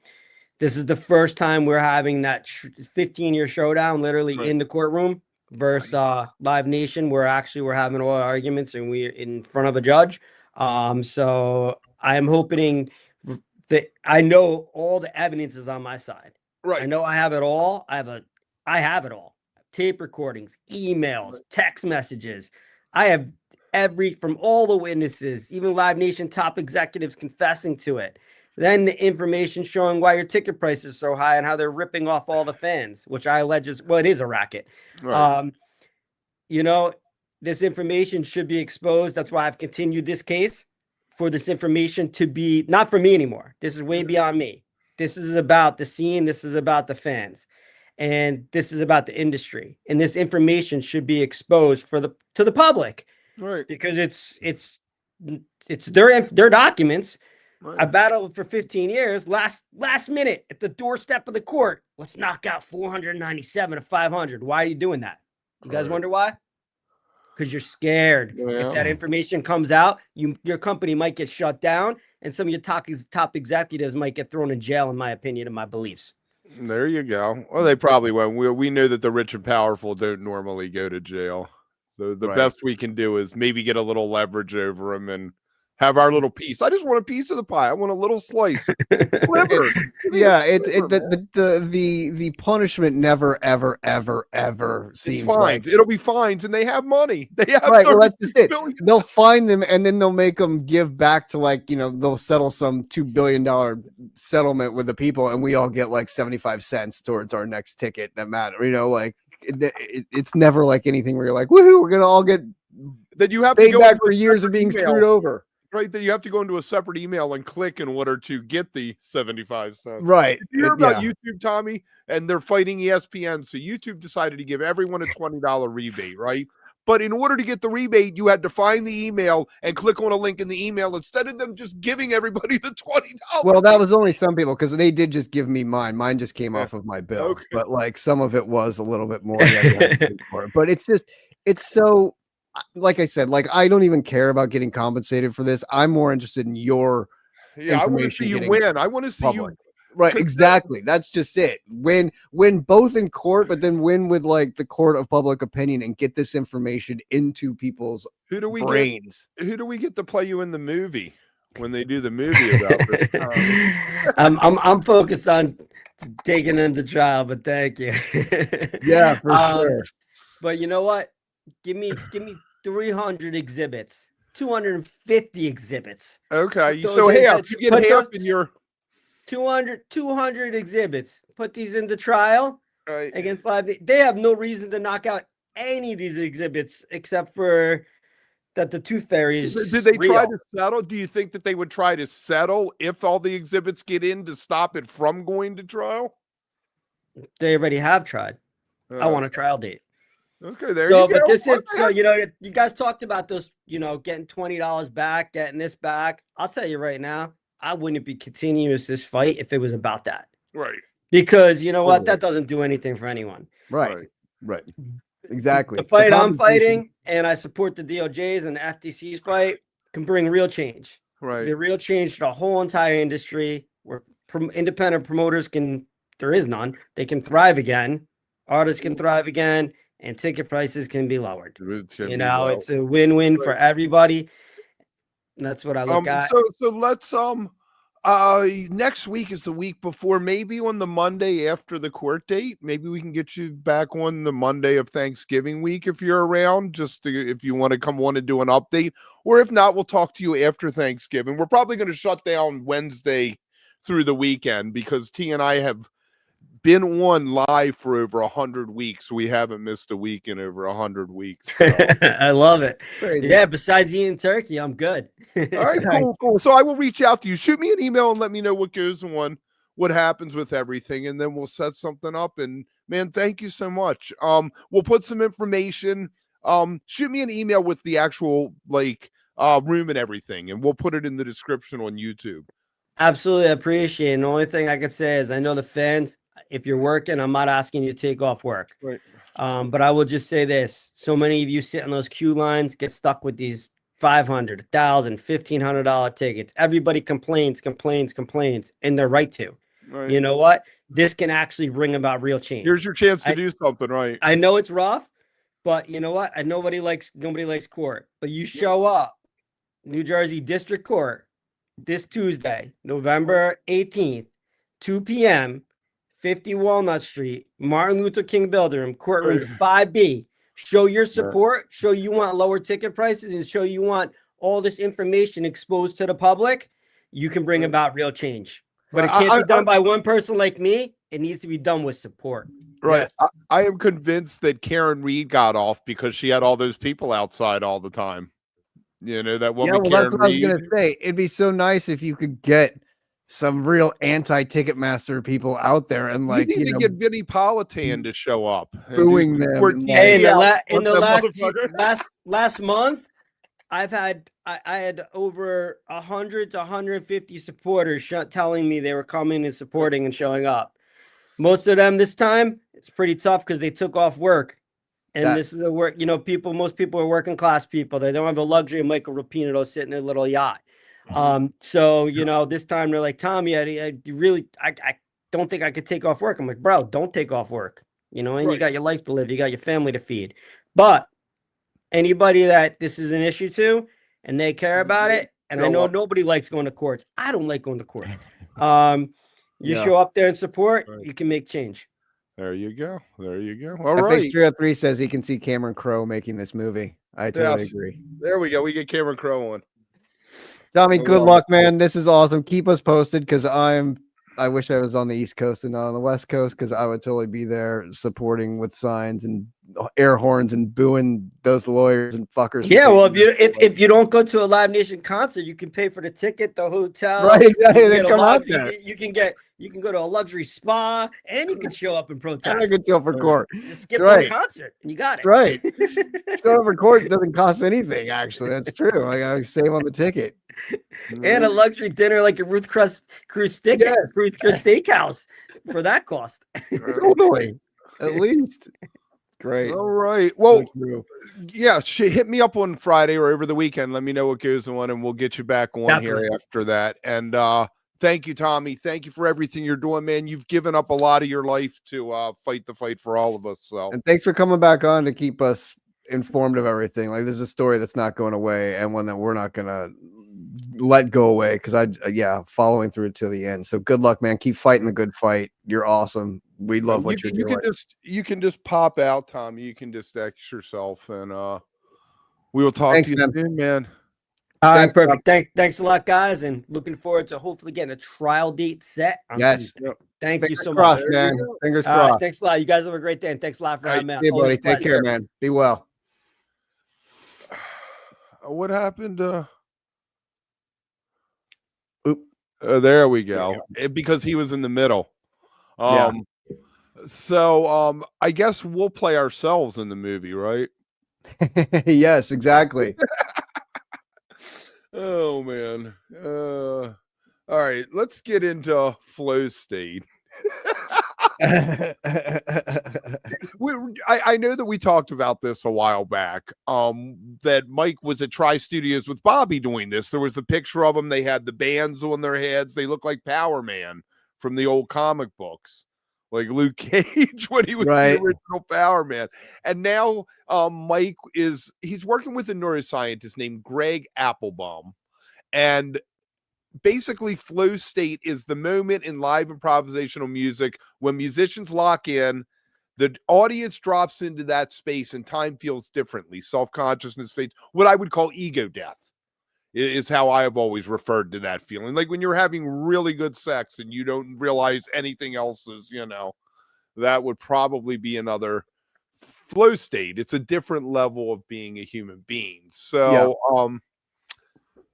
this is the first time we're having that 15-year showdown, literally in the courtroom versus Live Nation, where actually we're having oral arguments and we're in front of a judge. So I'm hoping that I know all the evidence is on my side. Right. I know I have it all. I have it all. Tape recordings, emails, text messages. I have from all the witnesses, even Live Nation top executives confessing to it. Then the information showing why your ticket price is so high and how they're ripping off all the fans, which I allege it is a racket. Right. This information should be exposed. That's why I've continued this case, for this information to be not for me anymore. This is way beyond me. This is about the scene. This is about the fans. And this is about the industry, and this information should be exposed to the public, right? Because it's their documents. Right. I battled for 15 years. Last minute at the doorstep of the court, let's knock out 497 to 500. Why are you doing that? You guys wonder why? Because you're scared. If that information comes out, your company might get shut down, and some of your top executives might get thrown in jail. In my opinion and my beliefs. There you go. Well, they probably won't. We know that the rich and powerful don't normally go to jail. The best we can do is maybe get a little leverage over them and have our little piece. I just want a piece of the pie. I want a little slice. The punishment never, ever, ever, ever seems like it'll be fines, and they have money. They have well, that's just it. They'll fine them, and then they'll make them give back to they'll settle some $2 billion settlement with the people, and we all get like 75 cents towards our next ticket that matter. It's never like anything where you're like, woohoo, we're gonna all get that you have paid to go back for years of being screwed over. Right, that you have to go into a separate email and click in order to get the 75 cents. Right. Did you hear about YouTube, Tommy? And they're fighting ESPN. So YouTube decided to give everyone a $20 rebate, right? But in order to get the rebate, you had to find the email and click on a link in the email instead of them just giving everybody the $20. Well, that was only some people because they did just give me mine. Mine just came Yeah. off of my bill, Okay. but like some of it was a little bit more. You had to pay for it. But it's just, it's so, like I said, like I don't even care about getting compensated for this. I'm more interested in your Yeah, I want to information see you getting win. I want to see public. you. Right, exactly. That's just it. Win both in court, but then win with like the court of public opinion and get this information into people's Who do we brains. Who do we get to play you in the movie when they do the movie about this? I'm focused on taking him to trial, but thank you. Yeah, for sure. But you know what? Give me 300 exhibits, 250 exhibits. Okay, Those so in- half. You get put half those- in your 200 exhibits. Put these into trial right. against live. They have no reason to knock out any of these exhibits except for that the Tooth Fairy is Did they try real. to settle? Do you think that they would try to settle if all the exhibits get in to stop it from going to trial? They already have tried. I want a trial date. Okay, there So, you go. but this is What the so heck? you know you guys talked about those, getting $20 back, getting this back. I'll tell you right now, I wouldn't be continuous this fight if it was about that. Right. Because you know what, Totally. that doesn't do anything for anyone. Right. Exactly. The fight I'm conversation- fighting, and I support the DOJ's and the FTC's fight, can bring real change. Right. The real change to the whole entire industry where independent promoters there is none. They can thrive again. Artists can thrive again, and ticket prices can be lowered. It's gonna You be know, well. it's a win-win for everybody. That's what I look at. So let's next week is the week before, maybe on the Monday after the court date. Maybe we can get you back on the Monday of Thanksgiving week if you're around, if you want to come on and do an update. Or if not, we'll talk to you after Thanksgiving. We're probably going to shut down Wednesday through the weekend because T and I have been on live for over 100 weeks. We haven't missed a week in over 100 weeks. So. I love it. Crazy. Yeah, besides eating turkey, I'm good. All right, cool. So I will reach out to you. Shoot me an email and let me know what goes on, what happens with everything, and then we'll set something up. And man, thank you so much. We'll put some information. Shoot me an email with the actual room and everything, and we'll put it in the description on YouTube. Absolutely appreciate it. And the only thing I could say is I know the fans, if you're working, I'm not asking you to take off work. Right. But I will just say this. So many of you sit on those queue lines, get stuck with these $500, $1,000, $1,500 tickets. Everybody complains, and they're right to. Right. You know what? This can actually bring about real change. Here's your chance to do something, right? I know it's rough, but you know what? Nobody likes court. But you show up, New Jersey District Court, this Tuesday, November 18th, 2 p.m., 50 Walnut Street, Martin Luther King Building, courtroom 5B. Show your support, show you want lower ticket prices, and show you want all this information exposed to the public. You can bring about real change. But it can't be done by one person like me. It needs to be done with support. Right. Yes. I am convinced that Karen Reed got off because she had all those people outside all the time. You know, that woman. Yeah, well, Karen that's what Reed. I was gonna say. It'd be so nice if you could get some real anti-Ticketmaster people out there and You need to know, get Vinnie Politan to show up, and booing do some them court and, TV Hey, out in the that last motherfucker. last month, I had over 100 to 150 supporters telling me they were coming and supporting and showing up. Most of them this time, it's pretty tough because they took off work. And this is a work, most people are working class people. They don't have the luxury of Michael Rapino sitting in a little yacht. So, this time they're like, Tommy, I don't think I could take off work. I'm like, bro, don't take off work, and you got your life to live. You got your family to feed. But anybody that this is an issue to and they care about it, and I know nobody likes going to courts. I don't like going to court. You show up there and support, you can make change. There you go. All I right. think 303 says he can see Cameron Crowe making this movie. I totally agree. There we go. We get Cameron Crowe on. Tommy, good luck, man. This is awesome. Keep us posted because I wish I was on the East Coast and not on the West Coast because I would totally be there supporting with signs and air horns and booing those lawyers and fuckers. Yeah, well, if you don't go to a Live Nation concert, you can pay for the ticket, the hotel. Right, exactly. You They can, come out there. you can go to a luxury spa, and you can show up and protest. And I could show for court. Just skip Right. the concert, and you got it. Right. Show up for court doesn't cost anything. Actually, that's true. Like I save on the ticket. And a luxury dinner like a Ruth Chris Steakhouse for that cost. Totally. At least. Great. All right. Well, yeah, hit me up on Friday or over the weekend. Let me know what goes on, and we'll get you back on here after that. And thank you, Tommy. Thank you for everything you're doing, man. You've given up a lot of your life to fight the fight for all of us. So, and thanks for coming back on to keep us informed of everything. Like, there's a story that's not going away, and one that we're not gonna let go away, because following through to the end. So good luck, man. Keep fighting the good fight. You're awesome. We love what you're doing. You can just pop out, Tommy. You can just X yourself, and we will talk to you soon, man. All right, perfect. Thanks a lot, guys, and looking forward to hopefully getting a trial date set on Tuesday. Thank you so much, man. Fingers crossed. Right, thanks a lot. You guys have a great day, and thanks a lot for having me. Hey, buddy. Take care, man. Be well. What happened? Oop. There we go. Because he was in the middle. So I guess we'll play ourselves in the movie, right? Yes, exactly. Oh man. All right, let's get into Flow State. I know that we talked about this a while back. That Mike was at Tri Studios with Bobby doing this. There was the picture of them. They had the bands on their heads. They look like Power Man from the old comic books, like Luke Cage when he was the original Power Man. And now Mike he's working with a neuroscientist named Greg Applebaum, and basically flow state is the moment in live improvisational music when musicians lock in, the audience drops into that space, and time feels differently. Self-consciousness fades. What I would call ego death is how I have always referred to that feeling. Like when you're having really good sex and you don't realize anything else is, that would probably be another flow state. It's a different level of being a human being. So,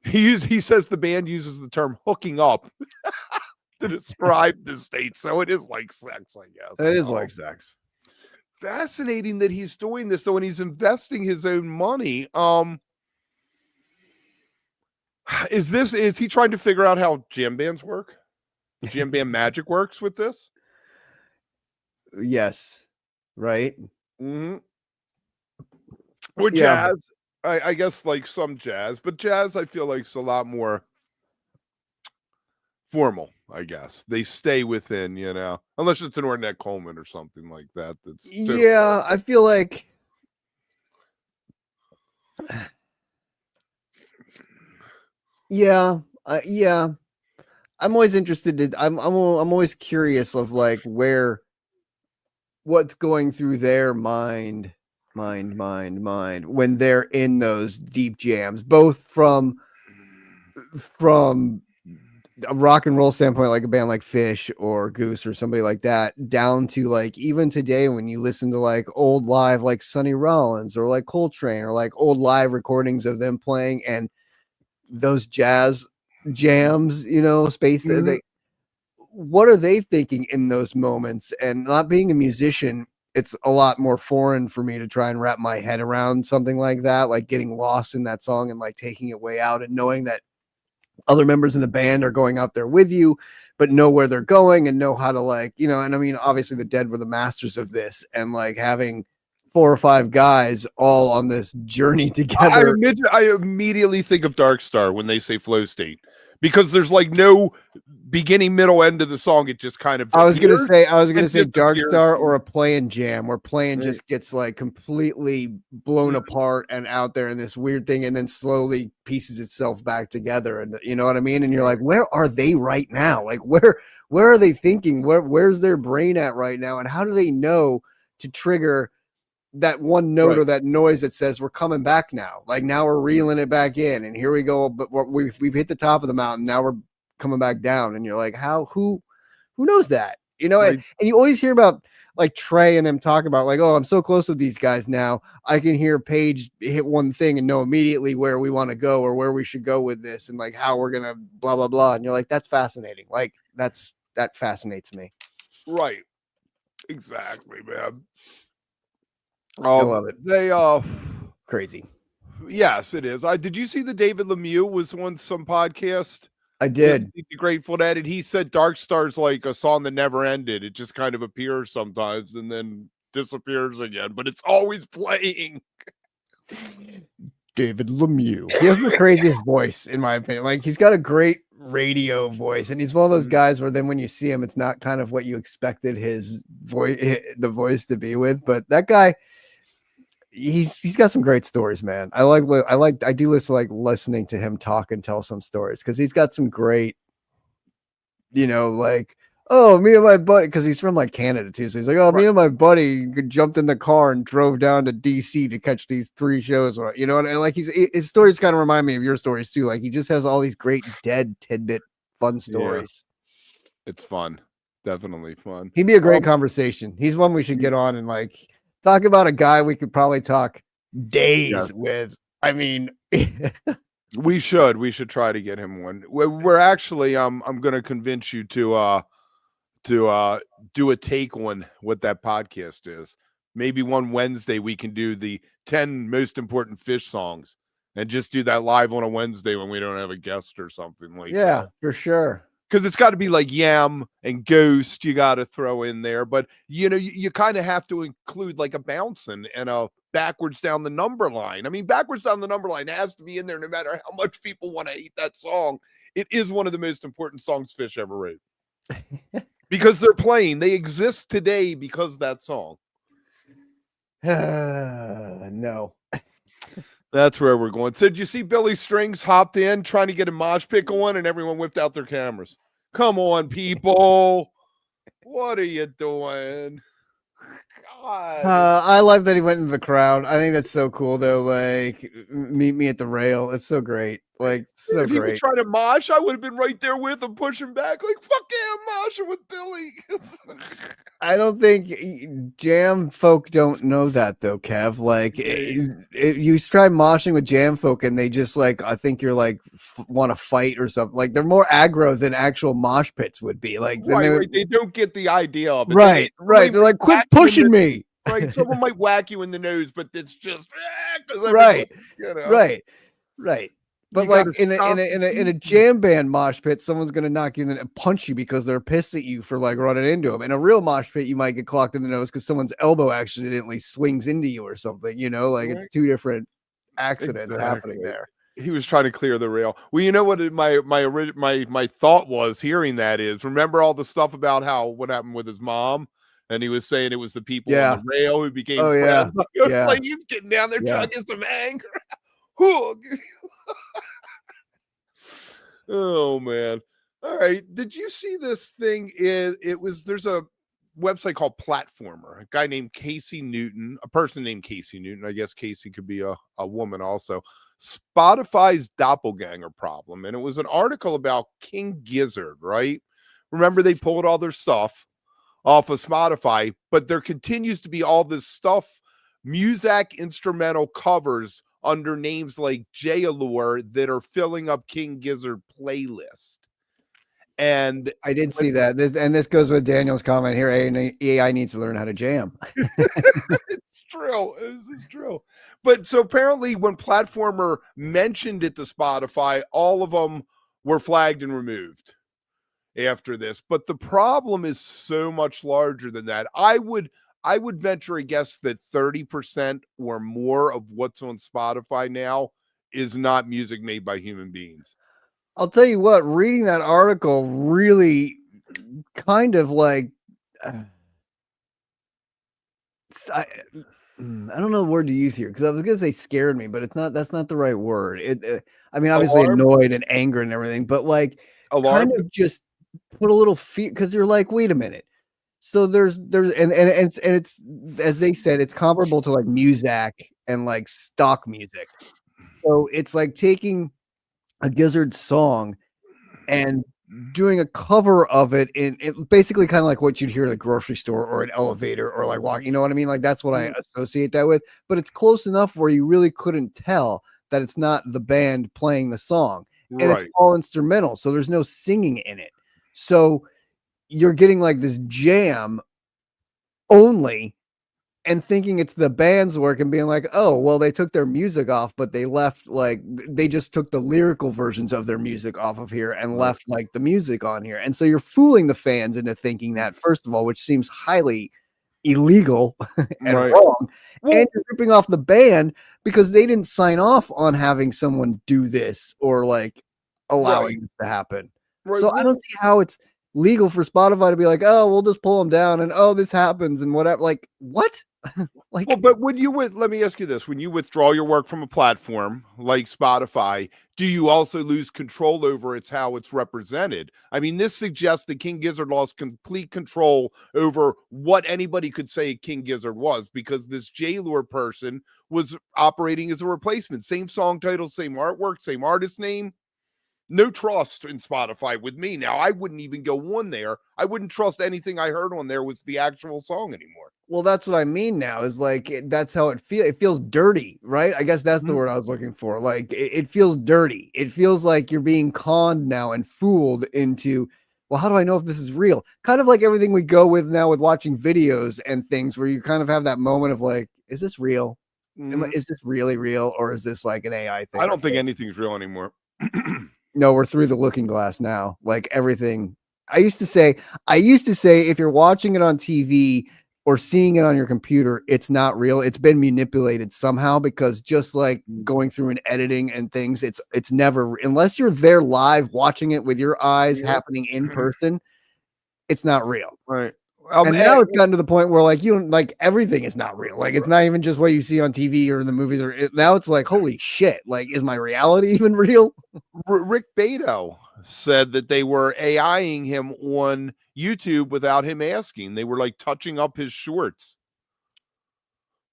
he says the band uses the term hooking up to describe this state. So it is like sex, I guess. It is like sex. Fascinating that he's doing this though, and he's investing his own money. Is he trying to figure out how jam bands work? Jam band magic works with this? Yes. Right. Mm-hmm. Or jazz. I guess like some jazz, but jazz I feel like is a lot more formal, I guess. They stay within, unless it's an Ornette Coleman or something like that. I feel like I'm always interested I'm always curious of like what's going through their mind when they're in those deep jams, both from a rock and roll standpoint, like a band like Phish or Goose or somebody like that, down to like even today when you listen to like old live like Sonny Rollins or like Coltrane or like old live recordings of them playing and those jazz jams, space what are they thinking in those moments? And not being a musician, it's a lot more foreign for me to try and wrap my head around something like that, like getting lost in that song and like taking it way out and knowing that other members in the band are going out there with you, but know where they're going and know how to like, and I mean, obviously the Dead were the masters of this, and like having 4 or 5 guys all on this journey together. I immediately think of Dark Star when they say flow state, because there's like no beginning, middle, end of the song. It just kind of. I was gonna say Dark Star or a playing jam where playing just gets like completely blown apart and out there in this weird thing, and then slowly pieces itself back together. And you know what I mean? And you're like, where are they right now? Like where are they thinking? Where's their brain at right now? And how do they know to trigger that one note or that noise that says we're coming back now? Like now we're reeling it back in, and here we go. But we've hit the top of the mountain. Now we're coming back down, and you're like, who knows that? And you always hear about like Trey and them talk about like, oh, I'm so close with these guys now. I can hear Paige hit one thing and know immediately where we want to go or where we should go with this and like how we're gonna blah blah blah. And you're like, that's fascinating. Like that fascinates me. Right. Exactly, man. I love it. They Crazy. Yes, it is. Did you see the David Lemieux was on some podcast? I did. The Grateful Dead, and he said Dark Star's like a song that never ended. It just kind of appears sometimes and then disappears again, but it's always playing. David Lemieux. He has the craziest voice, in my opinion. Like he's got a great radio voice, and he's one of those guys where then when you see him, it's not kind of what you expected his the voice to be with. But that guy, he's got some great stories, man. I do listening to him talk and tell some stories because he's got some great, like, oh, me and my buddy, because he's from like Canada too. So he's like, oh, me and my buddy jumped in the car and drove down to DC to catch these 3 shows. And like his stories kind of remind me of your stories too. Like he just has all these great dead tidbit fun stories. Yeah. It's fun. Definitely fun. He'd be a great conversation. He's one we should get on and like talk about a guy we could probably talk days with. I mean, we should try to get him one. We're actually I'm going to convince you to do a take on what that podcast is. Maybe one Wednesday we can do the 10 most important Phish songs and just do that live on a Wednesday when we don't have a guest or something like that. Yeah, for sure. Because it's got to be like Yam and Ghost you got to throw in there. But, you kind of have to include like a bouncing and a backwards down the number line. I mean, backwards down the number line has to be in there no matter how much people want to hate that song. It is one of the most important songs Phish ever wrote. Because they're playing. They exist today because of that song. No. That's where we're going. So did you see Billy Strings hopped in trying to get a mosh pit going and everyone whipped out their cameras? Come on, people. What are you doing? God. I love that he went into the crowd. I think that's so cool though. Like meet me at the rail. It's so great. Like so if he great. was trying to mosh, I would have been right there with him, pushing back. Like, fuck yeah, I'm moshing with Billy. I don't think jam folk don't know that though, Kev. Like you try moshing with jam folk and they just like, I think you're like want to fight or something. Like they're more aggro than actual mosh pits would be. Like right. They don't get the idea of it. Right. They're like, quit pushing me. Right. Someone might whack you in the nose, but it's just right. Right. But like in a jam band mosh pit, someone's gonna knock you in and punch you because they're pissed at you for like running into them. In a real mosh pit, you might get clocked in the nose because someone's elbow accidentally swings into you or something. Like it's 2 different accidents happening there. He was trying to clear the rail. Well, you know what my thought was hearing that is, remember all the stuff about what happened with his mom, and he was saying it was the people on the rail who became friends. Like he's getting down there trying to get some anger. Oh man. All right. Did you see this thing? There's a website called Platformer, a guy named Casey Newton, a person named Casey Newton. I guess Casey could be a woman also. Spotify's doppelganger problem. And it was an article about King Gizzard, right? Remember they pulled all their stuff off of Spotify, but there continues to be all this stuff, Muzak instrumental covers under names like J Allure that are filling up King Gizzard playlist. And I did see that. This goes with Daniel's comment here. AI needs to learn how to jam. It's true. This is true. But so apparently when Platformer mentioned it to Spotify, all of them were flagged and removed after this. But the problem is so much larger than that. I would venture a guess that 30% or more of what's on Spotify now is not music made by human beings. I'll tell you what, reading that article really kind of like, I don't know the word to use here because I was going to say scared me, but that's not the right word. I mean, obviously annoyed and anger and everything, but like kind of just put a little fear because you're like, wait a minute. So there's and it's as they said, it's comparable to like Muzak and like stock music. So it's like taking a Gizzard song and doing a cover of it in basically kind of like what you'd hear at a grocery store or an elevator or like walking, you know what I mean? Like that's what I associate that with, but it's close enough where you really couldn't tell that it's not the band playing the song, and it's all instrumental. So there's no singing in it. So you're getting like this jam only and thinking it's the band's work and being like, oh, well, they took their music off, but they left, like, they just took the lyrical versions of their music off of here and left like the music on here. And so you're fooling the fans into thinking that, first of all, which seems highly illegal and wrong. And you're ripping off the band because they didn't sign off on having someone do this or like allowing this to happen. So I don't see how it's legal for Spotify to be like, oh, we'll just pull them down and oh, this happens and whatever. Like, what? Like, well, but when you let me ask you this: when you withdraw your work from a platform like Spotify, do you also lose control over how it's represented? I mean, this suggests that King Gizzard lost complete control over what anybody could say King Gizzard was, because this J-Lure person was operating as a replacement. Same song title, same artwork, same artist name. No trust in Spotify with me. Now, I wouldn't even go on there. I wouldn't trust anything I heard on there was the actual song anymore. Well, that's what I mean now is like, that's how it feels. It feels dirty, right? I guess that's the word I was looking for. Like it feels dirty. It feels like you're being conned now and fooled into, well, how do I know if this is real? Kind of like everything we go with now with watching videos and things where you kind of have that moment of like, is this real? Is this really real? Or is this like an AI thing? I don't think anything's real anymore. No, we're through the looking glass now. Like everything. I used to say if you're watching it on TV or seeing it on your computer, it's not real. It's been manipulated somehow, because just like going through and editing and things, it's never, unless you're there live watching it with your eyes happening in person, it's not real. Right. And now it's gotten to the point where like you don't, like everything is not real. Like it's not even just what you see on TV or in the movies, or now it's like, holy shit, like is my reality even real? Rick Beto said that they were AIing him on YouTube without him asking. They were like touching up his shorts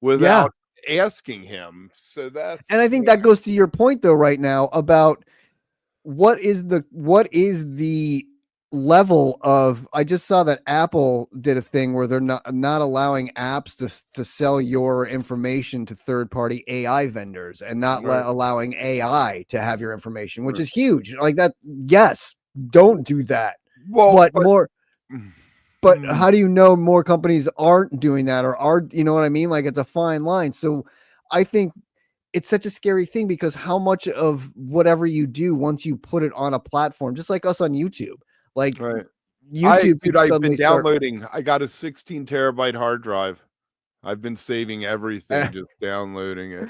without asking him. So that's, and I think that goes to your point though right now about what is the level of, I just saw that Apple did a thing where they're not allowing apps to sell your information to third-party AI vendors and not allowing AI to have your information, which is huge. Like that, yes, don't do that. Well, but how do you know more companies aren't doing that or are, you know what I mean? Like it's a fine line. So I think it's such a scary thing, because how much of whatever you do, once you put it on a platform, just like us on YouTube, like YouTube, I've been downloading. I got a 16 terabyte hard drive. I've been saving everything, just downloading it.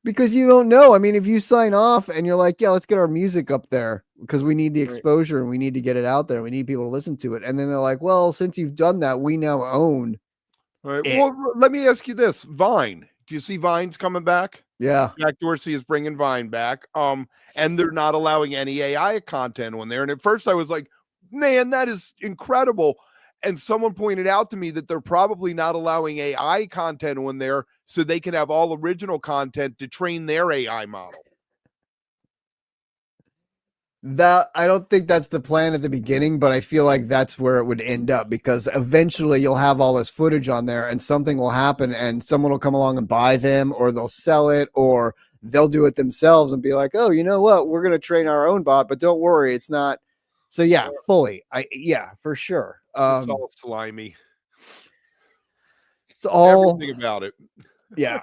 Because you don't know. I mean, if you sign off and you're like, yeah, let's get our music up there because we need the exposure and we need to get it out there. We need people to listen to it. And then they're like, well, since you've done that, we now own. Right. Well, let me ask you this. Vine. Do you see Vine's coming back? Yeah. Jack Dorsey is bringing Vine back. And they're not allowing any AI content on there. And at first I was like, man, that is incredible. And someone pointed out to me that they're probably not allowing AI content on there so they can have all original content to train their AI model. That, I don't think that's the plan at the beginning, but I feel like that's where it would end up, because eventually you'll have all this footage on there and something will happen and someone will come along and buy them, or they'll sell it, or they'll do it themselves and be like, oh, you know what? We're going to train our own bot, but don't worry, it's not. So yeah, fully. For sure. It's all slimy. It's all everything about it. Yeah.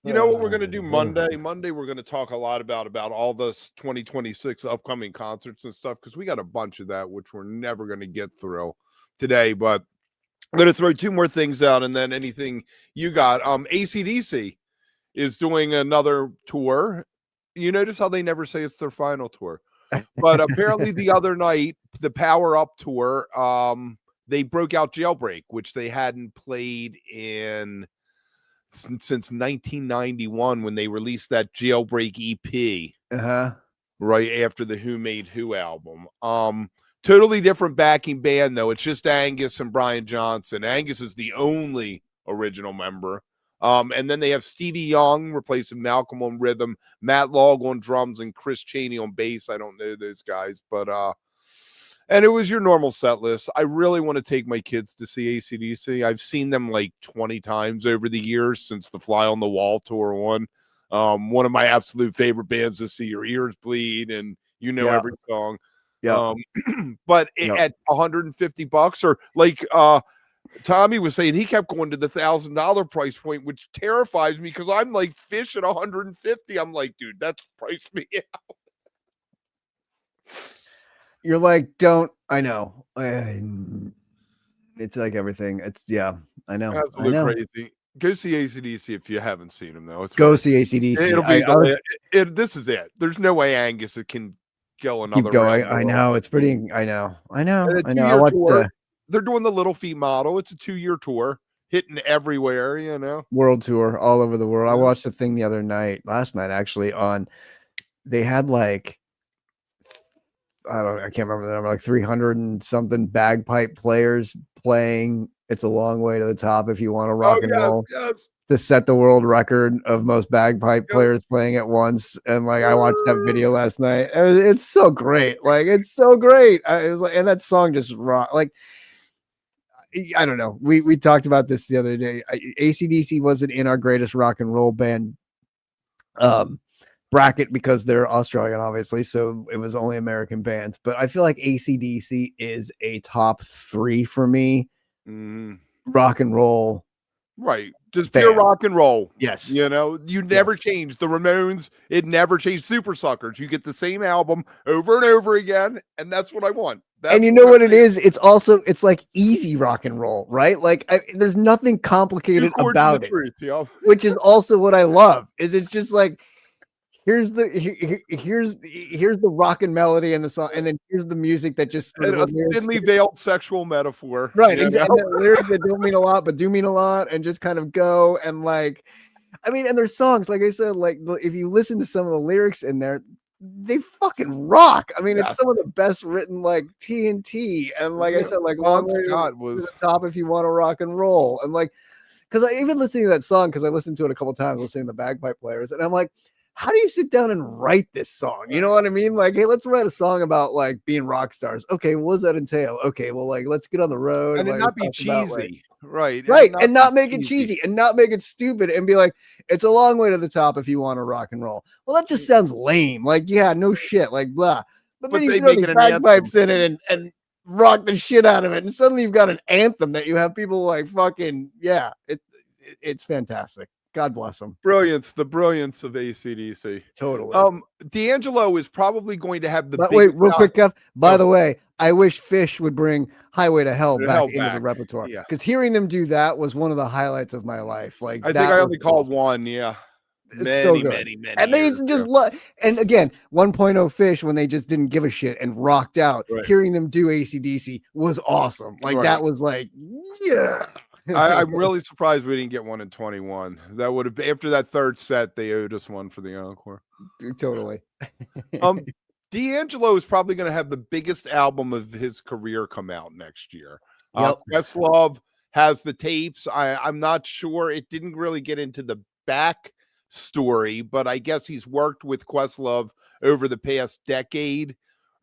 You know what we're going to do Monday? Monday, we're going to talk a lot about all this 2026 upcoming concerts and stuff, because we got a bunch of that, which we're never going to get through today. But I'm going to throw two more things out, and then anything you got. AC/DC is doing another tour. You notice how they never say it's their final tour. But apparently the other night, the Power Up tour, they broke out Jailbreak, which they hadn't played since 1991 when they released that Jailbreak EP. Right after the Who Made Who album. Totally different backing band, though. It's just Angus and Brian Johnson. Angus is the only original member. And then they have Stevie Young replacing Malcolm on rhythm, Matt Log on drums, and Chris Chaney on bass. I don't know those guys, but and it was your normal set list. I really want to take my kids to see AC/DC. I've seen them like 20 times over the years since the Fly on the Wall tour one. One of my absolute favorite bands to see your ears bleed, and you know every song. Yeah. But at $150, or like Tommy was saying, he kept going to the $1,000 price point, which terrifies me because I'm like Phish at 150. I'm like, dude, that's priced me out. You're like, don't. I know. It's like everything. It's I know. Absolutely crazy. Go see AC/DC if you haven't seen them, though. It's Go see AC/DC. It'll be this is it. There's no way Angus can go another keep going. round. I know. It's pretty. I know. I watched watched they're doing the Little Feet model. It's a 2-year tour, hitting everywhere, you know. World tour all over the world. I watched the thing the other night, last night actually, on they had like I can't remember the number, like 300 and something bagpipe players playing It's a Long Way to the Top if you want to rock and roll. Yes. To set the world record of most bagpipe players playing at once. And like, I watched that video last night. It's so great. Like, it's so great. It was like, and that song just rock. Like, I don't know. We talked about this the other day. AC/DC wasn't in our greatest rock and roll band bracket because they're Australian, obviously. So it was only American bands. But I feel like AC/DC is a top 3 for me. Rock and roll. Right. Just pure rock and roll. Yes. You know, you never changed. The Ramones, it never changed. Super Suckers, you get the same album over and over again, and that's what I want. And you know what it is? It's also, it's like easy rock and roll, right? Like there's nothing complicated about it, which is also what I love. Is it's just like, here's the rockin' melody and the song, and then here's the music that just sort of a thinly veiled sexual metaphor, right? Exactly. And lyrics that don't mean a lot but do mean a lot, and just kind of go and like, I mean, and there's songs like I said, like if you listen to some of the lyrics in there, they fucking rock. I mean, it's some of the best written, like TNT, and like I said, like Long Way to the Top if you want to rock and roll, and like, because I even listening to that song, because I listened to it a couple times listening to the bagpipe players, and I'm like, how do you sit down and write this song? You know what I mean? Like, hey, let's write a song about like being rock stars. Okay, what does that entail? Okay, well, like, let's get on the road and like, not be cheesy, right? And not make it cheesy and not make it stupid and be like, it's a long way to the top if you want to rock and roll. Well, that just sounds lame. Like, yeah, no shit, like blah. But then you throw these bagpipes in it and rock the shit out of it, and suddenly you've got an anthem that you have people like fucking it's fantastic. God bless them. The brilliance of AC/DC. Totally. D'Angelo is probably going to have the wait, real quick, Kev. By the way, I wish Phish would bring Highway to Hell back into the repertoire. Because hearing them do that was one of the highlights of my life. Like, I think I only called one, many. And they used to just and again, 1.0 Phish, when they just didn't give a shit and rocked out, hearing them do AC/DC was awesome. Like that was like, yeah. I'm really surprised we didn't get one in 21. That would have been after that third set. They owed us one for the encore. Totally. D'Angelo is probably going to have the biggest album of his career come out next year. Questlove has the tapes. I'm not sure. It didn't really get into the back story, but I guess he's worked with Questlove over the past decade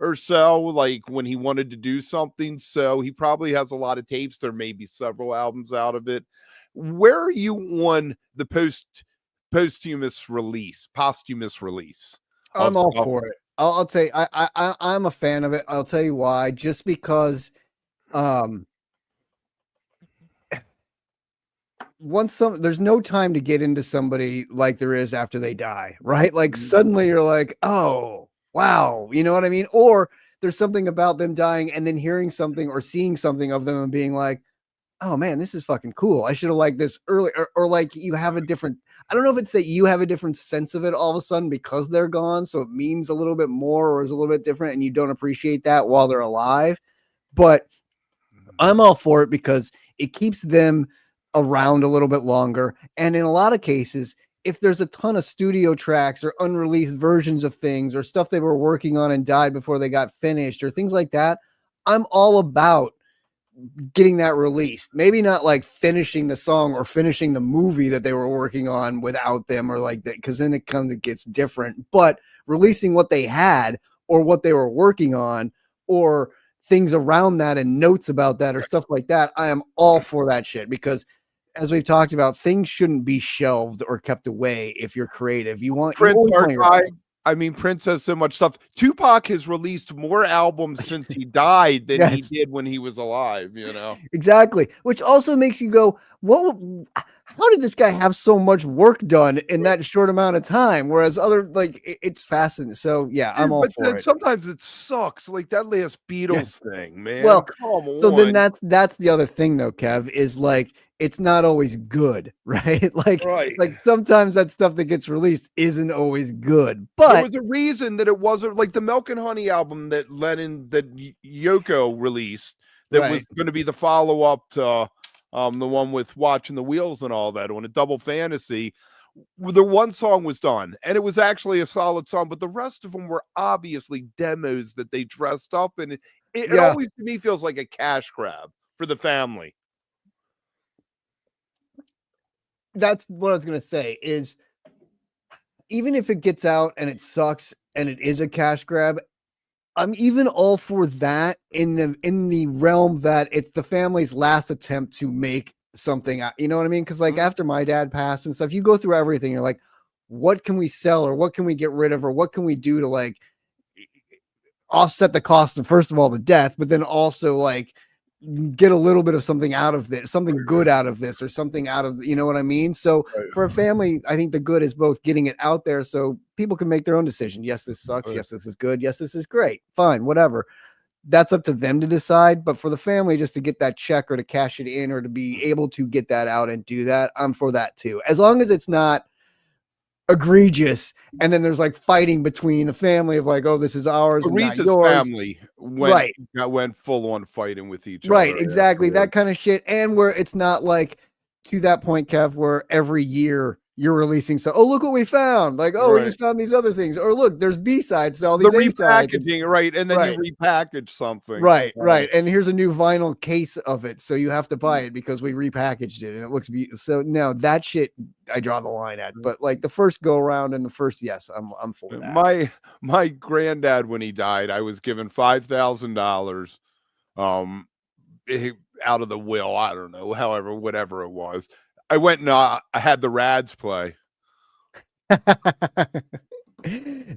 or so, like when he wanted to do something. So he probably has a lot of tapes. There may be several albums out of it. Where are you on the posthumous release? I'm all for it. I'll tell you, I'm a fan of it. I'll tell you why. Just because there's no time to get into somebody like there is after they die, right? Like suddenly you're like, oh, wow, you know what I mean? Or there's something about them dying and then hearing something or seeing something of them and being like, oh man, this is fucking cool. I should have liked this earlier. Or like you have a different, I don't know if it's that you have a different sense of it all of a sudden because they're gone. So it means a little bit more or is a little bit different and you don't appreciate that while they're alive. But I'm all for it because it keeps them around a little bit longer. And in a lot of cases, if there's a ton of studio tracks or unreleased versions of things or stuff they were working on and died before they got finished or things like that, I'm all about getting that released. Maybe not like finishing the song or finishing the movie that they were working on without them or like that, because then it gets different. But releasing what they had or what they were working on or things around that and notes about that or stuff like that, I am all for that shit, because as we've talked about, things shouldn't be shelved or kept away if you're creative. You want Prince you always want archive. I mean, Prince has so much stuff. Tupac has released more albums since he died than he Yes. did when he was alive, you know? Exactly. Which also makes you go, how did this guy have so much work done in that short amount of time? Whereas other, like, it's fascinating. So yeah, I'm all But for then it. sometimes it sucks. Like that last Beatles thing, man. Well, come so then on. that's the other thing though, Kev, is like, it's not always good, right? Like, Right. like sometimes that stuff that gets released isn't always good, There but was a reason that it wasn't like the Milk and Honey album that Yoko released that was right. going to be the follow-up to the one with Watching the Wheels and all that on a Double Fantasy. The one song was done and it was actually a solid song, but the rest of them were obviously demos that they dressed up, and it Yeah. always to me feels like a cash grab for the family. That's what I was gonna say, is even if it gets out and it sucks and it is a cash grab, I'm even all for that in the realm that it's the family's last attempt to make something out. You know what I mean? Because like after my dad passed and stuff, you go through everything. You're like, what can we sell or what can we get rid of or what can we do to like offset the cost of, first of all, the death, but then also like get a little bit of something out of this, something good out of this, or something out of, you know what I mean? So for a family, I think the good is both getting it out there so people can make their own decision. Yes, this sucks. Yes, this is good. Yes, this is great. Fine, whatever. That's up to them to decide. But for the family, just to get that check or to cash it in or to be able to get that out and do that, I'm for that too. As long as it's not egregious and then there's like fighting between the family of like, oh, this is ours and not Aretha's yours. family went full on fighting with each other. Right, exactly. That kind of shit. And where it's not like, to that point, Kev, where every year you're releasing so, oh, look what we found. Like, oh, we just found these other things. Or look, there's B-sides to all these A-sides. Repackaging, right? And then you repackage something. Right. And here's a new vinyl case of it. So you have to buy it because we repackaged it and it looks beautiful. So no, that shit I draw the line at. But like the first go around and the first, yes, I'm for that. My granddad, when he died, I was given $5,000 out of the will. I don't know, however, whatever it was. I went and I had the Rads play.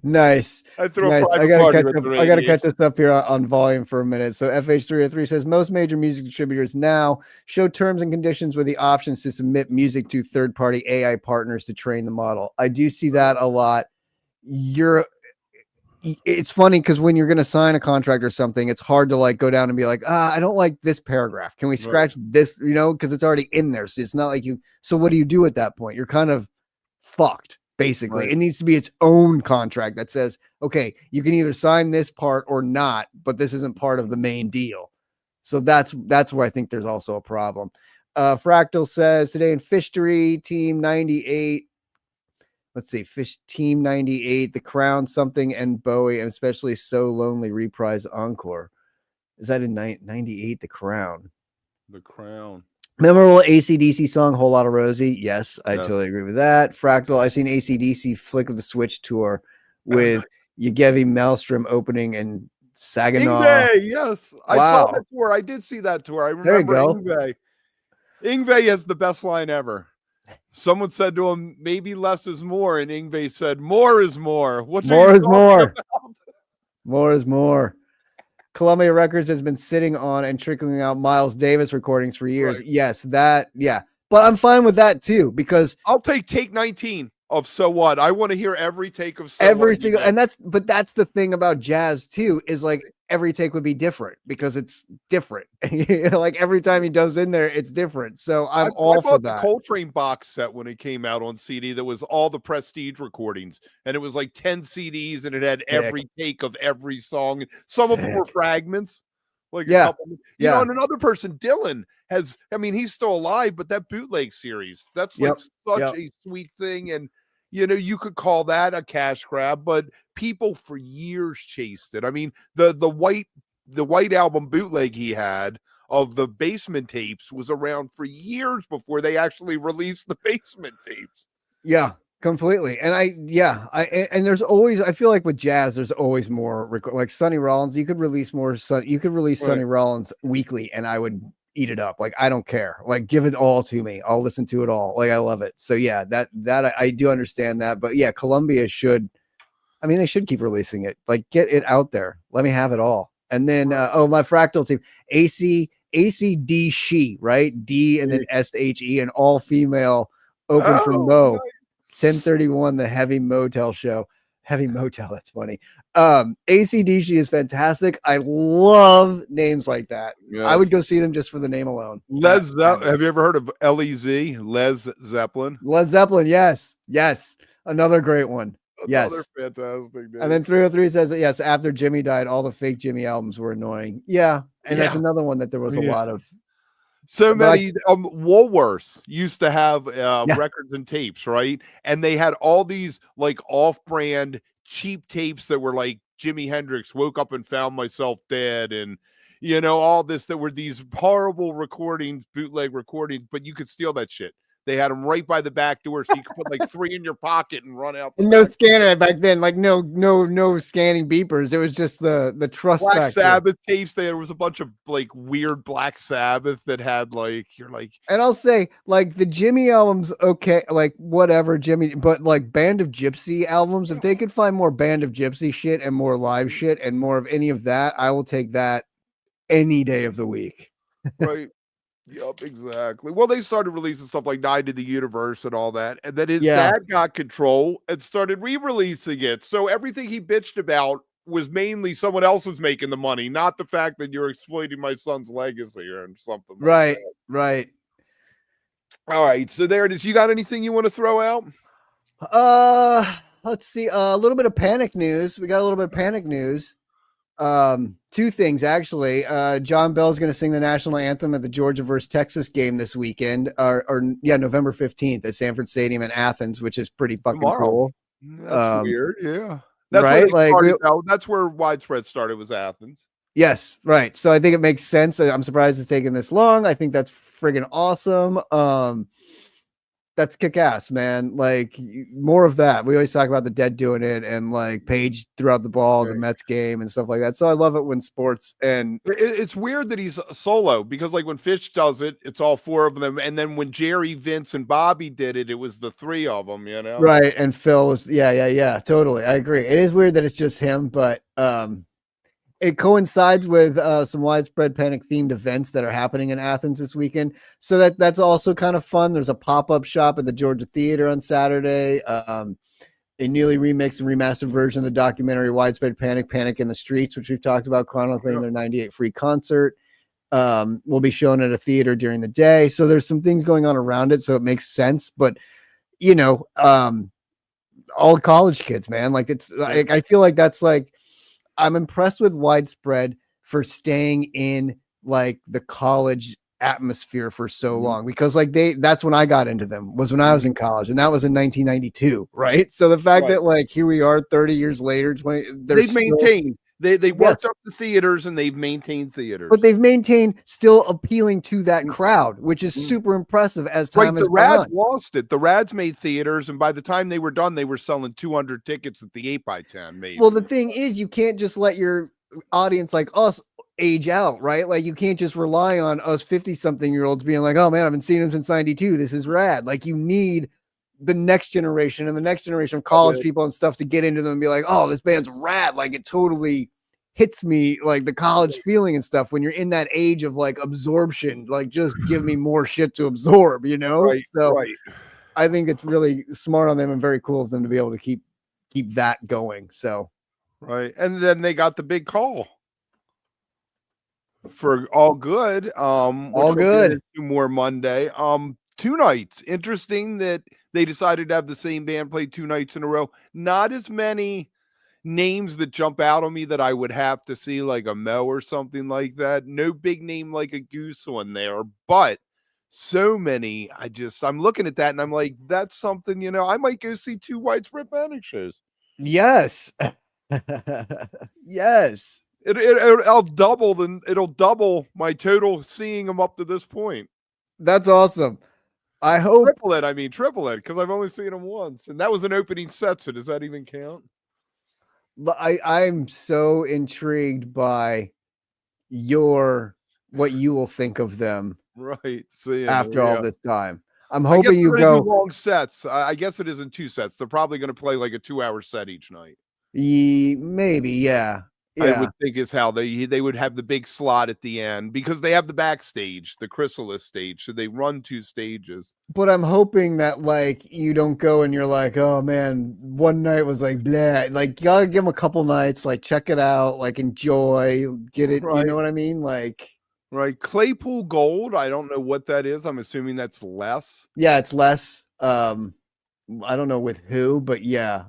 Nice. I threw nice. a I gotta catch this up here on volume for a minute. So FH303 says most major music distributors now show terms and conditions with the options to submit music to third-party AI partners to train the model. I do see that a lot. It's funny because when you're going to sign a contract or something, it's hard to like go down and be like, I don't like this paragraph. Can we scratch this? You know, because it's already in there. So it's not like you. So what do you do at that point? You're kind of fucked. Basically, it needs to be its own contract that says, okay, you can either sign this part or not, but this isn't part of the main deal. So that's where I think there's also a problem. Fractal says today in Phish Team 98. Let's see, Phish Team 98, The Crown, Something, and Bowie, and especially So Lonely reprise encore. Is that in 98? The Crown. The Crown. Memorable AC/DC song, Whole Lot of Rosie. Yes, I totally agree with that. Fractal, I seen AC/DC Flick of the Switch tour with Yevgeny Malmsteen opening and Saginaw. Yngwie, yes. I saw that tour. I did see that tour. I remember Yngwie. Yngwie has the best line ever. Someone said to him, maybe less is more. And Yngwie said, more is more. What's more is more. More is more. Columbia Records has been sitting on and trickling out Miles Davis recordings for years. Yes, that, yeah. But I'm fine with that too, because I'll take 19 of So What. I want to hear every take of So every What single, and that's the thing about jazz too, is like every take would be different because it's different. Like every time he does in there, it's different. So I all for that. The Coltrane box set when it came out on CD, that was all the Prestige recordings, and it was like 10 CDs, and it had every take of every song. Some of them were fragments. Like you know, and another person, Dylan, has, I mean, he's still alive, but that bootleg series, that's like such a sweet thing. And you know, you could call that a cash grab, but people for years chased it. I mean, the white album bootleg he had, of the Basement tapes was around for years before they actually released the Basement tapes. Yeah, completely. And and there's always, I feel like with jazz, there's always more like Sonny Rollins. You could release Sonny Rollins weekly and I would eat it up. Like, I don't care. Like, give it all to me. I'll listen to it all. Like, I love it. So yeah, that I do understand that. But yeah, Columbia should, I mean, they should keep releasing it. Like, get it out there. Let me have it all. And then my Fractal team, ACD She, right? D and then SHE, an all female open for Mo. 1031, the Heavy Motel show. Heavy Motel, that's funny. ACDC is fantastic. I love names like that. Yes. I would go see them just for the name alone. Have you ever heard of LEZ? Les Zeppelin? Les Zeppelin, yes. Another great one. Another fantastic name. And then 303 says that, yes, after Jimmy died, all the fake Jimmy albums were annoying. Yeah. And that's another one that there was a lot of. So many Woolworths used to have records and tapes, right? And they had all these like off-brand cheap tapes that were like Jimi Hendrix, Woke Up and Found Myself Dead, and all this, that were these horrible recordings, bootleg recordings, but you could steal that shit. They had them right by the back door, so you could put like 3 in your pocket and run out. No scanner back then, like no scanning beepers. It was just the trust. Black Sabbath tapes. There was a bunch of like weird Black Sabbath that had like, you're like. And I'll say, like, the Jimmy albums, okay, like whatever Jimmy, but like Band of Gypsy albums, if they could find more Band of Gypsy shit and more live shit and more of any of that, I will take that any day of the week. Right. Yep, exactly. Well, they started releasing stuff like Died to the Universe and all that, and then his dad got control and started re-releasing it. So everything he bitched about was mainly someone else was making the money, not the fact that you're exploiting my son's legacy or something. Right, right. All right, so there it is. You got anything you want to throw out? Let's see. A little bit of panic news. We got a little bit of panic news. 2 things actually. John Bell's going to sing the national anthem at the Georgia versus Texas game this weekend, November 15th at Sanford Stadium in Athens, which is pretty fucking cool. That's weird. Yeah, that's right. That's where widespread started, was Athens. Yes, right. So I think it makes sense. I'm surprised it's taken this long. I think that's friggin' awesome. That's kick ass, man. Like, more of that. We always talk about the Dead doing it, and like Page threw out the ball, the Mets game and stuff like that. So I love it when sports, and it's weird that he's solo, because like when Phish does it, it's all 4 of them. And then when Jerry, Vince, and Bobby did it, it was the 3 of them, Right. And Phil was, yeah. Totally. I agree. It is weird that it's just him, but, it coincides with some widespread panic themed events that are happening in Athens this weekend. So that's also kind of fun. There's a pop-up shop at the Georgia Theater on Saturday. A newly remixed and remastered version of the documentary Widespread Panic in the Streets, which we've talked about, chronicling their 98 free concert. Will be shown at a theater during the day. So there's some things going on around it. So it makes sense. But, all college kids, man, like, it's like, I feel like that's like, I'm impressed with Widespread for staying in like the college atmosphere for so long, because like that's when I got into them, was when I was in college, and that was in 1992, right? So the fact that like here we are 30 years later, they've maintained. They worked up the theaters, and they've maintained theaters. But they've maintained still appealing to that crowd, which is super impressive as time has gone. The Rads lost it. The Rads made theaters, and by the time they were done, they were selling 200 tickets at the 8x10. Maybe. Well, the thing is, you can't just let your audience like us age out, right? Like, you can't just rely on us 50-something-year-olds being like, oh man, I've been seeing them since 92. This is rad. Like, you need the next generation and the next generation of college people and stuff to get into them and be like, oh, this band's rad. Like, it totally hits me, like the college feeling and stuff when you're in that age of like absorption, like just give me more shit to absorb, Right, so I think it's really smart on them and very cool of them to be able to keep that going. So right. And then they got the big call for All Good. All Good. 2 more Monday. 2 nights. Interesting that they decided to have the same band play 2 nights in a row. Not as many names that jump out on me that I would have to see, like a Mo or something like that. No big name like a Goose on there, but so many. I'm looking at that and I'm like, that's something, I might go see 2 Widespread Panic shows. Yes. Yes. It'll double my total seeing them up to this point. That's awesome. I hope Triple it, because I've only seen them once, and that was an opening set. So does that even count? I'm so intrigued by what you will think of them Right. So after all this time. I'm I guess hoping you they're gonna go do long sets. I guess it isn't 2 sets. They're probably going to play like a 2-hour set each night. Maybe, yeah. I would think is how they would have the big slot at the end, because they have the backstage, the chrysalis stage, so they run 2 stages. But I'm hoping that like you don't go and you're like, oh man, one night was like blah. Like you gotta give them a couple nights, like check it out, like enjoy, get it. Right. You know what I mean? Like, right. Claypool Gold. I don't know what that is. I'm assuming that's less. Yeah, it's less. I don't know with who, but yeah.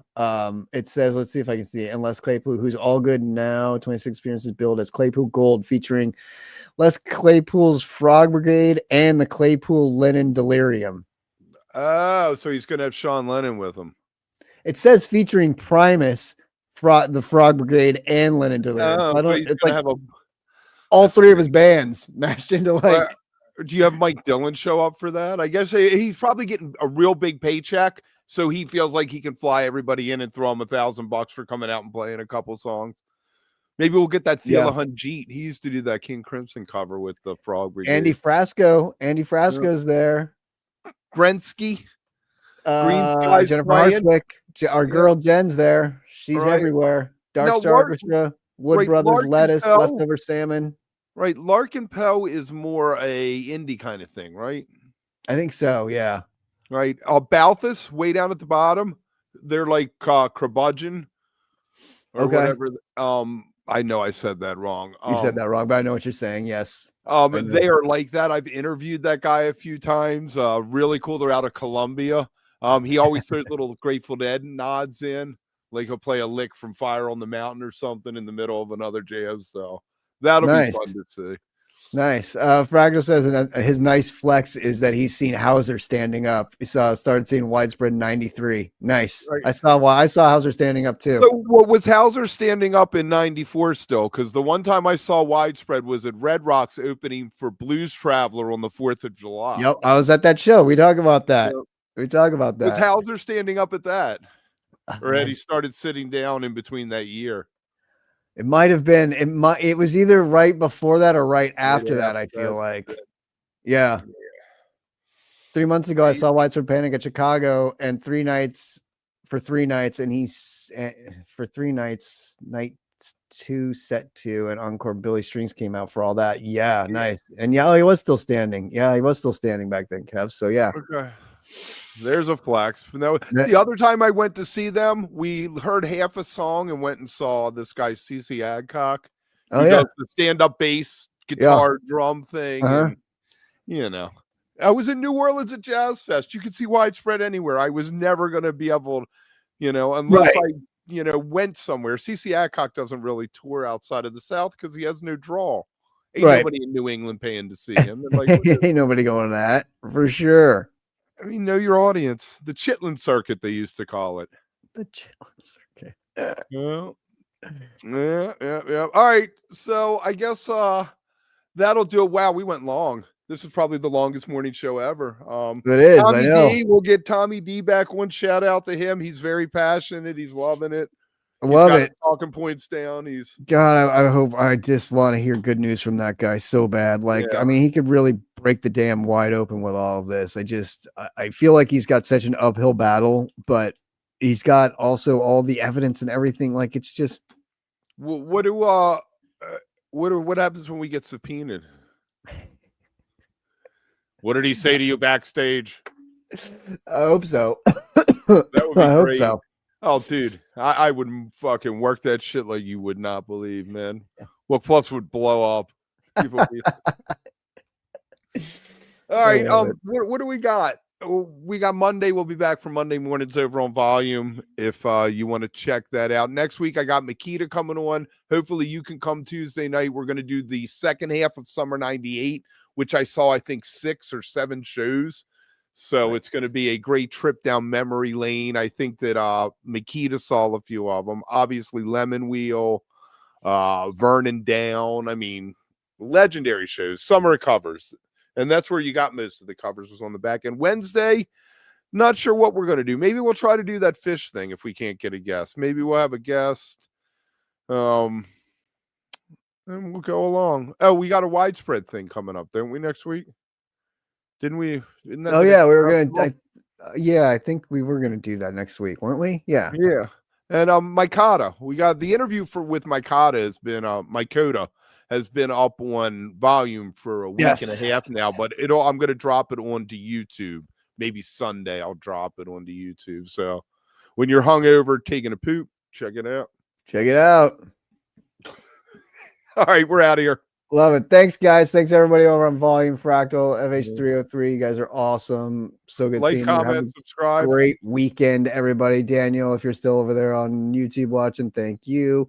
It says, let's see if I can see it. And Les Claypool, who's all good now. 26 appearances billed as Claypool Gold, featuring Les Claypool's Frog Brigade and the Claypool Lennon Delirium. Oh, so he's gonna have Sean Lennon with him. It says featuring Primus, the Frog Brigade, and Lennon Delirium. Oh, I don't. he's It's gonna like have all 3 of his bands mashed into like. Do you have Mike Dillon show up for that? I guess he's probably getting a real big paycheck, so he feels like he can fly everybody in and throw him $1,000 for coming out and playing a couple songs. Maybe we'll get that Thela Hunjeet. He used to do that King Crimson cover with the Frog Brigade. Andy Frasco's there. Grensky. Jennifer Hartswick. Our girl Jen's there. She's everywhere. Dark Star Orchestra, Wood Brothers, Lettuce, Leftover Salmon. Right. Larkin Poe is more a indie kind of thing, right? I think so, yeah. Right. Balthus, way down at the bottom. They're like Curmudgeon or whatever. I know I said that wrong. You said that wrong, but I know what you're saying. Yes. They are like that. I've interviewed that guy a few times. Really cool. They're out of Columbia. He always throws little Grateful Dead nods in, like he'll play a lick from Fire on the Mountain or something in the middle of another jam. So that'll be fun to see. Nice. Fragile says his nice flex is that he's seen Hauser standing up. He started seeing Widespread in 93. Nice. Right. I saw Hauser standing up too. So, was Hauser standing up in 94 still? Because the one time I saw Widespread was at Red Rocks opening for Blues Traveler on the 4th of July. Yep. I was at that show. We talk about that. Yep. We talk about that. Was Hauser standing up at that? Or had he started sitting down in between that year? It might have been. It was either right before that or right after that. I feel like, yeah. 3 months ago, I saw Widespread Panic at Chicago, and 3 nights, and he's for 3 nights, night 2, set 2, and encore. Billy Strings came out for all that. Yeah, nice. And he was still standing. Yeah, he was still standing back then, Kev. So yeah. Okay. There's a flex. The other time I went to see them, we heard half a song and went and saw this guy CC Adcock. He does the stand-up bass guitar drum thing. And, I was in New Orleans at Jazz Fest. You could see Widespread anywhere. I was never going to be able, unless I went somewhere. CC Adcock doesn't really tour outside of the South because he has no draw. Ain't nobody in New England paying to see him. Ain't nobody going to that for sure. I mean, know your audience. The Chitlin Circuit, they used to call it. The Chitlin Circuit. Yeah. All right. So I guess that'll do it. Wow, we went long. This is probably the longest morning show ever. It is. Tommy I know. D, we'll get Tommy D back. One shout out to him. He's very passionate. He's loving it. Love it. Talking points down. God. I hope. I just want to hear good news from that guy so bad. I mean, he could really break the dam wide open with all of this. I feel like he's got such an uphill battle, but he's got also all the evidence and everything. Like it's just. What happens when we get subpoenaed? What did he say to you backstage? I hope so. That would be great. Hope so. Oh, dude, I would fucking work that shit like you would not believe, man. Well, plus would blow up. All right, what do we got? We got Monday. We'll be back for Monday mornings over on Volume if you want to check that out. Next week, I got Makita coming on. Hopefully, you can come Tuesday night. We're going to do the second half of Summer 98, which I saw, I think, 6 or 7 shows. So it's going to be a great trip down memory lane. I think that Makita saw a few of them. Obviously, Lemon Wheel. Vernon Down. I mean, legendary shows. Summer covers. And that's where you got most of the covers was on the back end. Wednesday, not sure what we're going to do. Maybe we'll try to do that Phish thing if we can't get a guest. Maybe we'll have a guest. And we'll go along. Oh, we got a widespread thing coming up, don't we, next week? Didn't we? Oh, yeah, we were going to. Yeah, I think we were going to do that next week, weren't we? Yeah. Yeah. And Mykata, we got the interview with Mykata has been Mykota has been up on volume for a week and a half now, but I'm going to drop it onto YouTube. Maybe Sunday I'll drop it onto YouTube. So when you're hungover taking a poop, check it out. Check it out. All right, we're out of here. Love it. Thanks, guys. Thanks, everybody over on Volume Fractal, FH303. You guys are awesome. So good seeing you. Comment, subscribe. Great weekend, everybody. Daniel, if you're still over there on YouTube watching, thank you.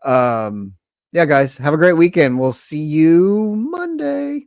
Yeah, guys, have a great weekend. We'll see you Monday.